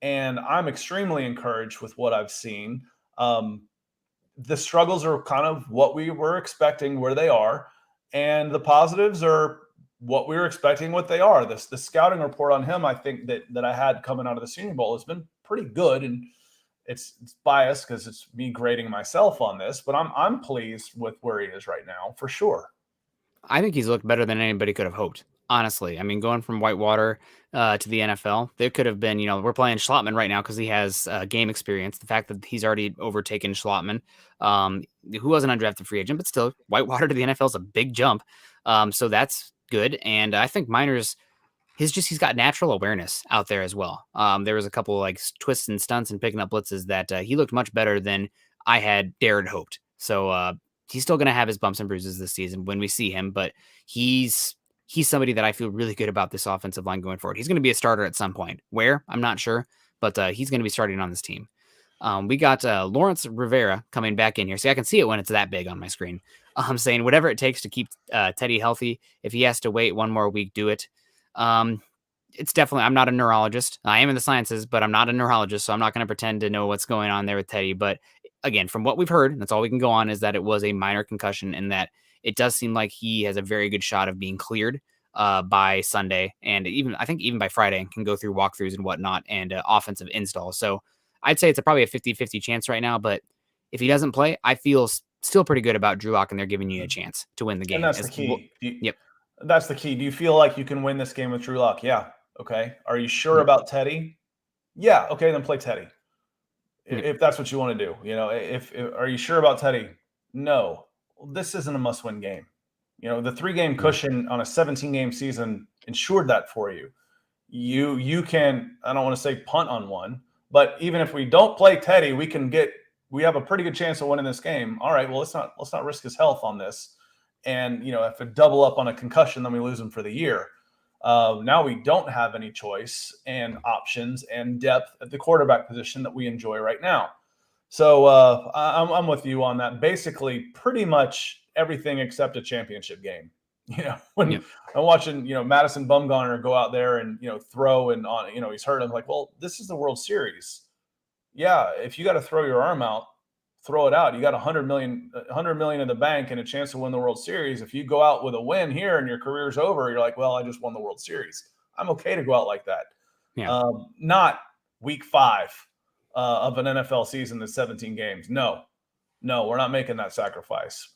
And I'm extremely encouraged with what I've seen. The struggles are kind of what we were expecting where they are. And the positives are what we were expecting, what they are. The scouting report on him, I think that I had coming out of the Senior Bowl has been pretty good, and it's biased because it's me grading myself on this, but I'm pleased with where he is right now for sure. I think he's looked better than anybody could have hoped. Honestly, I mean, going from Whitewater to the NFL, there could have been, we're playing Schlottman right now because he has game experience. The fact that he's already overtaken Schlottman, who was an undrafted free agent, but still, Whitewater to the NFL is a big jump. So that's good. And I think Miners, he's got natural awareness out there as well. There was a couple like twists and stunts and picking up blitzes that he looked much better than I had dared hoped. So he's still going to have his bumps and bruises this season when we see him, but he's somebody that I feel really good about this offensive line going forward. He's going to be a starter at some point. Where? I'm not sure, but he's going to be starting on this team. We got Lawrence Rivera coming back in here. See, I can see it when it's that big on my screen. I'm saying whatever it takes to keep Teddy healthy. If he has to wait one more week, do it. It's definitely, I'm not a neurologist. I am in the sciences, but I'm not a neurologist, so I'm not going to pretend to know what's going on there with Teddy. But again, from what we've heard, and that's all we can go on, is that it was a minor concussion and that it does seem like he has a very good shot of being cleared by Sunday. And I think even by Friday, can go through walkthroughs and whatnot and offensive install. So I'd say it's probably a 50-50 chance right now. But if he doesn't play, I feel still pretty good about Drew Lock, and they're giving you a chance to win the game. And that's the key. Yep. That's the key. Do you feel like you can win this game with Drew Lock? Yeah. Okay. Are you sure about Teddy? Yeah. Okay. Then play Teddy. If that's what you want to do. If are you sure about Teddy? No. Well, this isn't a must-win game. The 3-game cushion on a 17-game season ensured that for you. You can, I don't want to say punt on one, but even if we don't play Teddy, we have a pretty good chance of winning this game. All right, well, let's not risk his health on this. And if we double up on a concussion, then we lose him for the year. Now we don't have any choice and options and depth at the quarterback position that we enjoy right now. So I'm with you on that. Basically, pretty much everything except a championship game. When I'm watching, Madison Bumgarner go out there and throw and on, he's hurt. I'm like, well, this is the World Series. Yeah, if you got to throw your arm out, throw it out. You got $100 million in the bank and a chance to win the World Series. If you go out with a win here and your career's over, you're like, well, I just won the World Series. I'm okay to go out like that. Yeah. Not week 5 of an NFL season that's 17 games. No, we're not making that sacrifice.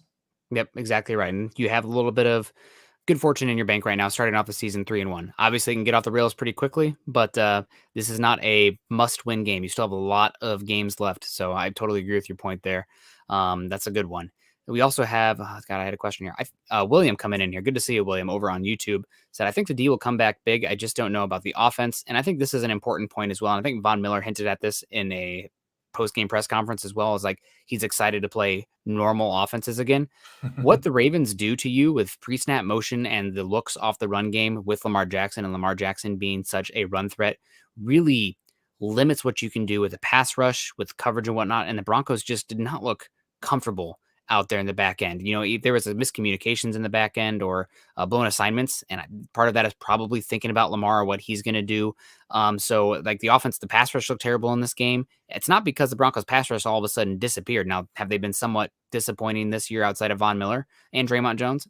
Yep, exactly right. And you have a little bit of good fortune in your bank right now, starting off the season 3-1. Obviously, you can get off the rails pretty quickly, but this is not a must-win game. You still have a lot of games left, so I totally agree with your point there. That's a good one. We also have, I had a question here. William coming in here. Good to see you, William, over on YouTube. Said, I think the D will come back big. I just don't know about the offense. And I think this is an important point as well. And I think Von Miller hinted at this in a post-game press conference as well, as like he's excited to play normal offenses again. What the Ravens do to you with pre-snap motion and the looks off the run game with Lamar Jackson, and Lamar Jackson being such a run threat, really limits what you can do with a pass rush, with coverage and whatnot. And the Broncos just did not look comfortable out there in the back end. There was a miscommunications in the back end or blown assignments. And part of that is probably thinking about Lamar, what he's going to do. So like the offense, the pass rush looked terrible in this game. It's not because the Broncos pass rush all of a sudden disappeared. Now, have they been somewhat disappointing this year outside of Von Miller and Draymond Jones?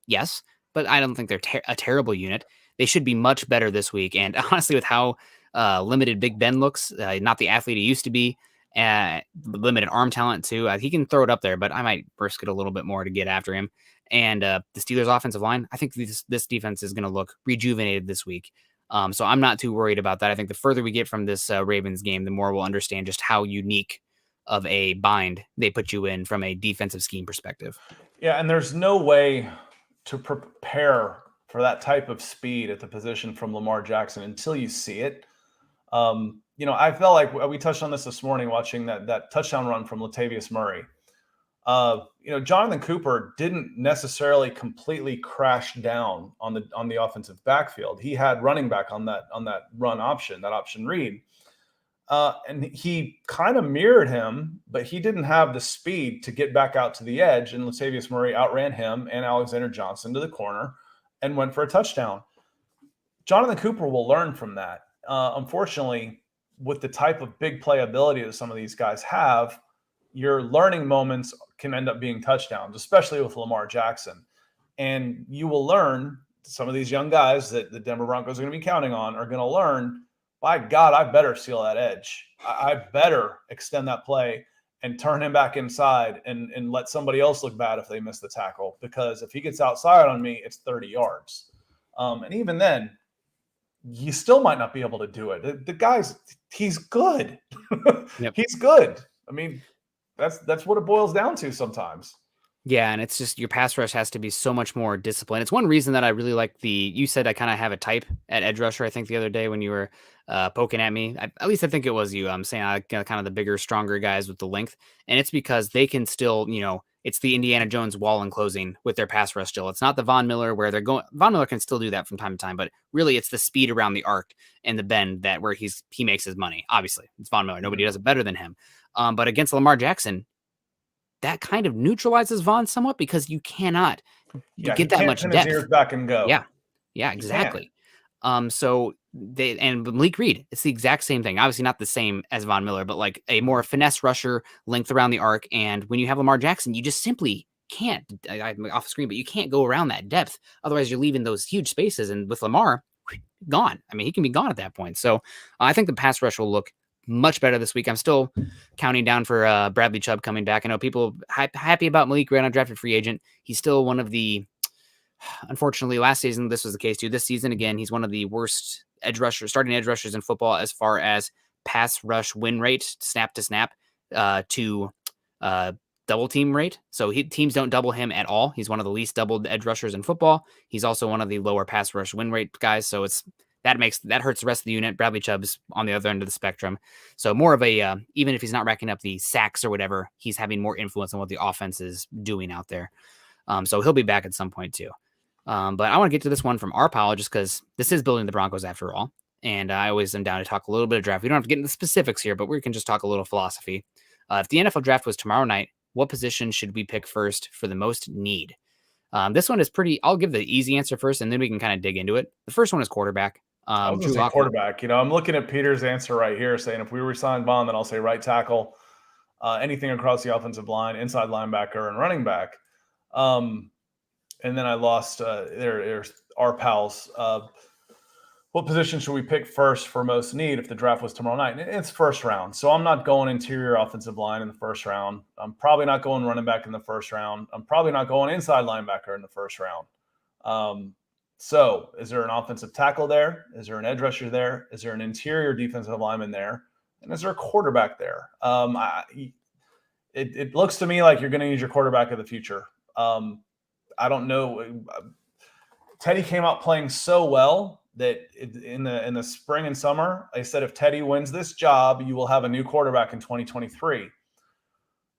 Yes, but I don't think they're a terrible unit. They should be much better this week. And honestly, with how limited Big Ben looks, not the athlete he used to be, limited arm talent too. He can throw it up there, but I might risk it a little bit more to get after him. And the Steelers offensive line, I think this defense is going to look rejuvenated this week. So I'm not too worried about that. I think the further we get from this Ravens game, the more we'll understand just how unique of a bind they put you in from a defensive scheme perspective. Yeah, and there's no way to prepare for that type of speed at the position from Lamar Jackson until you see it. I felt like we touched on this morning watching that touchdown run from Latavius Murray. Jonathan Cooper didn't necessarily completely crash down on the offensive backfield. He had running back on that run option, that option read. And he kind of mirrored him, but he didn't have the speed to get back out to the edge. And Latavius Murray outran him and Alexander Johnson to the corner and went for a touchdown. Jonathan Cooper will learn from that. Unfortunately, with the type of big playability that some of these guys have, your learning moments can end up being touchdowns, especially with Lamar Jackson. And you will learn some of these young guys that the Denver Broncos are going to be counting on are going to learn, by God, I better seal that edge. I better extend that play and turn him back inside and let somebody else look bad if they miss the tackle. Because if he gets outside on me, it's 30 yards. And even then, you still might not be able to do it. The guy's, he's good. Yep. He's good. I mean, that's what it boils down to sometimes. Yeah, and it's just your pass rush has to be so much more disciplined. It's one reason that I really like you said I kind of have a type at edge rusher, I think the other day when you were poking at me. At least I think it was you. I'm saying I kind of the bigger, stronger guys with the length. And it's because they can still, it's the Indiana Jones wall enclosing with their pass rush still. It's not the Von Miller where they're going. Von Miller can still do that from time to time, but really it's the speed around the arc and the bend that where he makes his money. Obviously, it's Von Miller. Nobody does it better than him. But against Lamar Jackson, that kind of neutralizes Vaughn somewhat because you cannot get that much depth. His ears back and go. Yeah, exactly. So Malik Reed, it's the exact same thing. Obviously not the same as Von Miller, but like a more finesse rusher, length around the arc. And when you have Lamar Jackson, you just simply can't. I'm off screen, but you can't go around that depth. Otherwise, you're leaving those huge spaces. And with Lamar, gone. I mean, he can be gone at that point. So I think the pass rush will look much better this week. I'm still counting down for Bradley Chubb coming back. I know people happy about Malik Reed, undrafted free agent. He's still one of the, unfortunately, last season this was the case too. This season again, he's one of the worst starting edge rushers in football as far as pass rush win rate, snap to snap, to double team rate. So teams don't double him at all. He's one of the least doubled edge rushers in football. He's also one of the lower pass rush win rate guys. So that hurts the rest of the unit. Bradley Chubb's on the other end of the spectrum. So more of a, even if he's not racking up the sacks or whatever, he's having more influence on what the offense is doing out there. So he'll be back at some point too. But I want to get to this one from our pile just because this is building the Broncos after all. And I always am down to talk a little bit of draft. We don't have to get into the specifics here, but we can just talk a little philosophy. If the NFL draft was tomorrow night, what position should we pick first for the most need? This one is I'll give the easy answer first, and then we can kind of dig into it. The first one is quarterback. I was going to say quarterback. I'm looking at Peter's answer right here saying if we resign Bond, then I'll say right tackle, anything across the offensive line, inside linebacker, and running back. And then I lost there's our pals. What position should we pick first for most need if the draft was tomorrow night? It's first round. So I'm not going interior offensive line in the first round. I'm probably not going running back in the first round. I'm probably not going inside linebacker in the first round. So is there an offensive tackle there? Is there an edge rusher there? Is there an interior defensive lineman there? And is there a quarterback there? It looks to me like you're going to use your quarterback of the future. I don't know. Teddy came out playing so well that in the spring and summer, I said, if Teddy wins this job, you will have a new quarterback in 2023.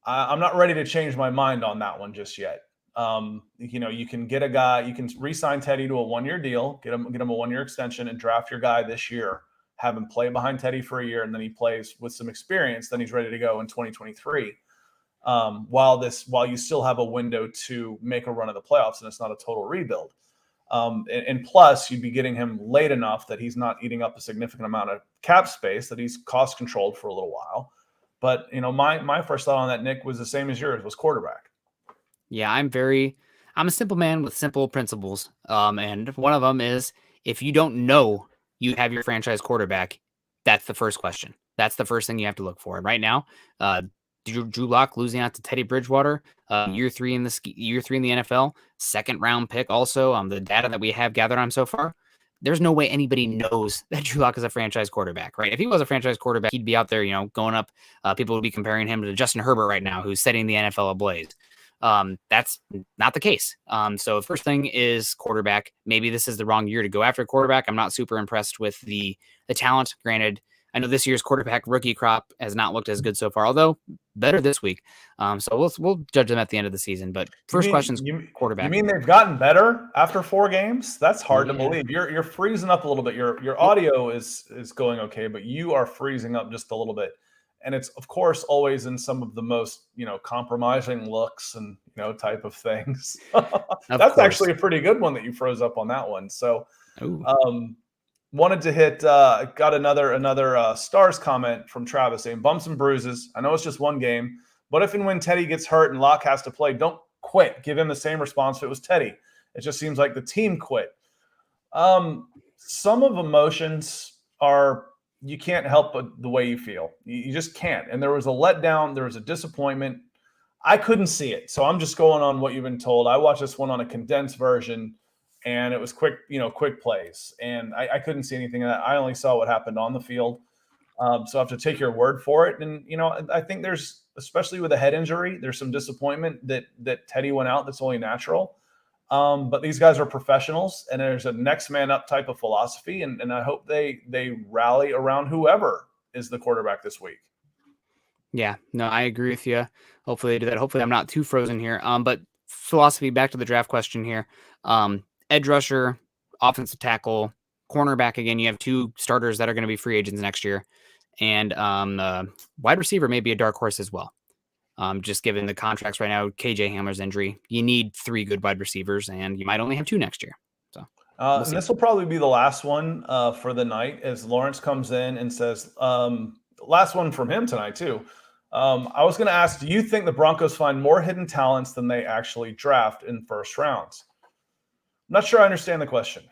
I'm not ready to change my mind on that one just yet. You can get a guy, you can re-sign Teddy to a 1-year deal, get him a 1-year extension and draft your guy this year, have him play behind Teddy for a year. And then he plays with some experience. Then he's ready to go in 2023. While you still have a window to make a run of the playoffs and it's not a total rebuild. And plus you'd be getting him late enough that he's not eating up a significant amount of cap space, that he's cost controlled for a little while. But my first thought on that, Nick, was the same as yours, was quarterback. Yeah, I'm a simple man with simple principles. And one of them is if you don't know you have your franchise quarterback, that's the first question. That's the first thing you have to look for. And right now, Drew Lock losing out to Teddy Bridgewater, year three in the NFL, second round pick. Also, the data that we have gathered on so far, there's no way anybody knows that Drew Lock is a franchise quarterback, right? If he was a franchise quarterback, he'd be out there, going up. People would be comparing him to Justin Herbert right now, who's setting the NFL ablaze. That's not the case. So the first thing is quarterback. Maybe this is the wrong year to go after quarterback. I'm not super impressed with the talent. Granted, I know this year's quarterback rookie crop has not looked as good so far, although better this week. So we'll judge them at the end of the season. But first question's quarterback. You mean they've gotten better after 4 games? That's hard to believe. You're freezing up a little bit. Your audio is going okay, but you are freezing up just a little bit. And it's, of course, always in some of the most, compromising looks and, type of things. That's actually a pretty good one that you froze up on that one. So, wanted to hit, got another stars comment from Travis saying, bumps and bruises. I know it's just 1 game, but if and when Teddy gets hurt and Locke has to play, don't quit. Give him the same response if it was Teddy. It just seems like the team quit. Some of emotions are, you can't help but the way you feel. You just can't. And there was a letdown. There was a disappointment. I couldn't see it. So I'm just going on what you've been told. I watched this one on a condensed version and it was quick, quick plays. And I couldn't see anything of that. I only saw what happened on the field. So I have to take your word for it. And, I think there's, especially with a head injury, there's some disappointment that Teddy went out. That's only natural. But these guys are professionals, and there's a next man up type of philosophy, and I hope they rally around whoever is the quarterback this week. Yeah, no, I agree with you. Hopefully they do that. Hopefully I'm not too frozen here. But philosophy, back to the draft question here. Edge rusher, offensive tackle, cornerback. Again, you have 2 starters that are going to be free agents next year, and wide receiver may be a dark horse as well. Just given the contracts right now, KJ Hamler's injury, you need 3 good wide receivers, and you might only have 2 next year. So, and this will probably be the last one for the night as Lawrence comes in and says, last one from him tonight too. I was going to ask, do you think the Broncos find more hidden talents than they actually draft in first rounds? I'm not sure I understand the question.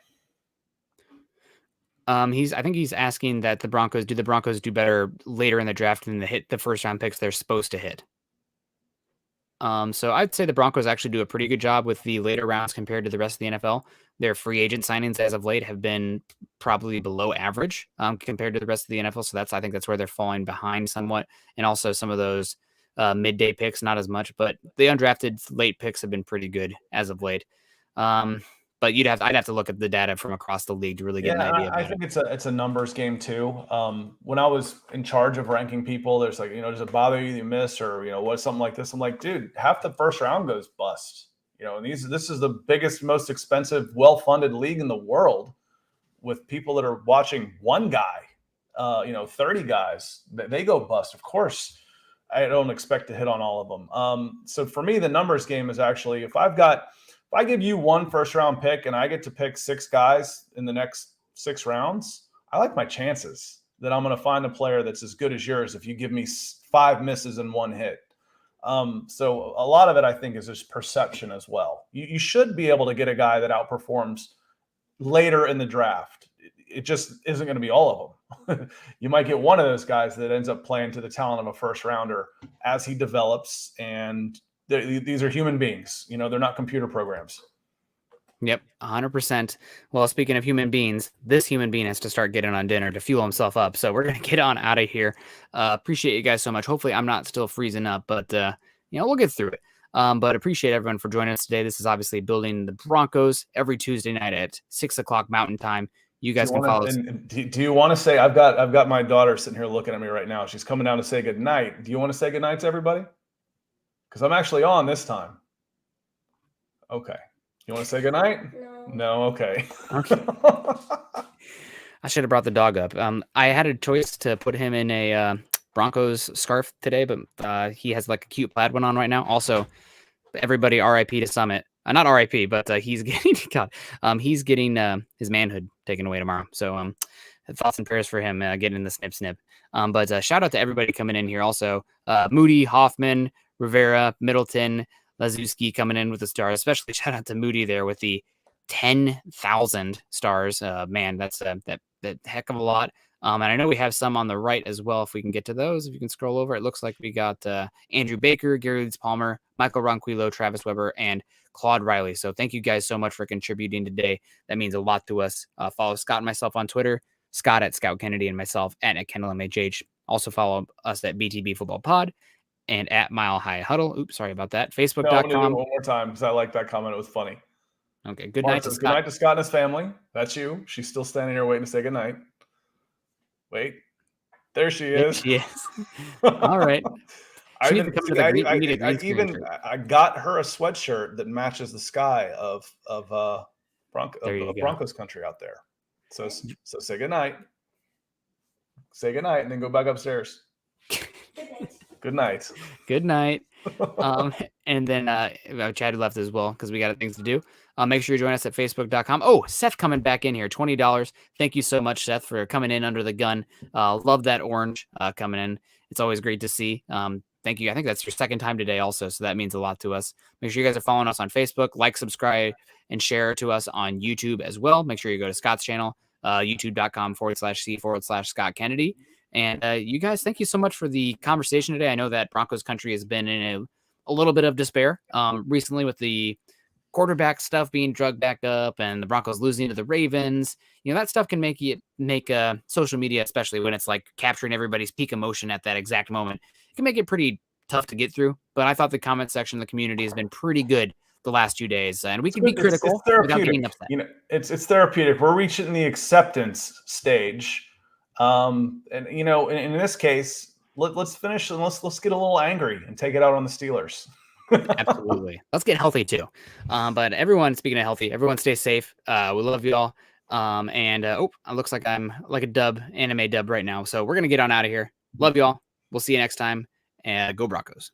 I think he's asking that the Broncos do better later in the draft than the first round picks they're supposed to hit. So I'd say the Broncos actually do a pretty good job with the later rounds compared to the rest of the NFL. Their free agent signings as of late have been probably below average compared to the rest of the NFL. So I think that's where they're falling behind somewhat. And also some of those midday picks, not as much, but the undrafted late picks have been pretty good as of late. But I'd have to look at the data from across the league to really get an idea. I think it's a numbers game too. When I was in charge of ranking people, there's like, does it bother you miss or what's something like this? I'm like, dude, half the first round goes bust. And this is the biggest, most expensive, well-funded league in the world, with people that are watching one guy, 30 guys, they go bust. Of course, I don't expect to hit on all of them. So for me, the numbers game is actually, if I give you 1 first round pick and I get to pick 6 guys in the next 6 rounds, I like my chances that I'm going to find a player that's as good as yours if you give me 5 misses and 1 hit. So a lot of it, I think, is just perception as well. You should be able to get a guy that outperforms later in the draft. It just isn't going to be all of them. You might get one of those guys that ends up playing to the talent of a first rounder as he develops, and these are human beings. They're not computer programs. Yep, 100%. Well, speaking of human beings, this human being has to start getting on dinner to fuel himself up. So we're going to get on out of here. Appreciate you guys so much. Hopefully I'm not still freezing up, but we'll get through it. But appreciate everyone for joining us today. This is obviously Building the Broncos every Tuesday night at 6:00 Mountain Time. You guys can follow us. Do you want to say, I've got my daughter sitting here looking at me right now. She's coming down to say good night. Do you want to say good night to everybody? Because I'm actually on this time. Okay. You want to say goodnight? No. Okay. Okay. I should have brought the dog up. I had a choice to put him in a Broncos scarf today, but he has like a cute plaid one on right now. Also, everybody RIP to Summit. Not RIP, but he's getting his manhood taken away tomorrow. So thoughts and prayers for him getting the snip. But shout out to everybody coming in here. Also, Moody, Hoffman, Rivera, Middleton, Lazewski coming in with the stars. Especially shout out to Moody there with the 10,000 stars. Man, that's that heck of a lot. And I know we have some on the right as well. If we can get to those, if you can scroll over, it looks like we got Andrew Baker, Gary Leeds Palmer, Michael Ronquillo, Travis Weber, and Claude Riley. So thank you guys so much for contributing today. That means a lot to us. Follow Scott and myself on Twitter, Scott at Scout Kennedy, and myself at Kendell and MHH. Also follow us at BTB Football Pod and at Mile High Huddle. Oops, sorry about that. Facebook.com. No, one more time because I like that comment. It was funny. Okay, good night to Scott. Good night to Scott and his family. That's you. She's still standing here waiting to say good night. Wait, there she is. Yes. All right. I got her a sweatshirt that matches the sky of Broncos country out there. So say good night. Say good night, and then go back upstairs. Good night. Good night. And then Chad left as well because we got things to do. Make sure you join us at facebook.com. Oh, Seth coming back in here, $20. Thank you so much, Seth, for coming in under the gun. Love that orange coming in. It's always great to see. thank you. I think that's your second time today also, so that means a lot to us. Make sure you guys are following us on Facebook, like, subscribe, and share to us on YouTube as well. Make sure you go to Scott's channel, youtube.com/C/Scott Kennedy. And you guys, thank you so much for the conversation today. I know that Broncos country has been in a little bit of despair recently with the quarterback stuff being drugged back up and the Broncos losing to the Ravens. That stuff can make social media, especially when it's like capturing everybody's peak emotion at that exact moment, it can make it pretty tough to get through. But I thought the comment section of the community has been pretty good the last 2 days, and we can be critical without getting upset. It's therapeutic. We're reaching the acceptance stage. And in this case, let's finish and let's get a little angry and take it out on the Steelers. Absolutely. Let's get healthy too. But everyone, speaking of healthy, everyone stay safe. We love you all. It looks like I'm like a anime dub right now. So we're going to get on out of here. Love you all. We'll see you next time. And go Broncos.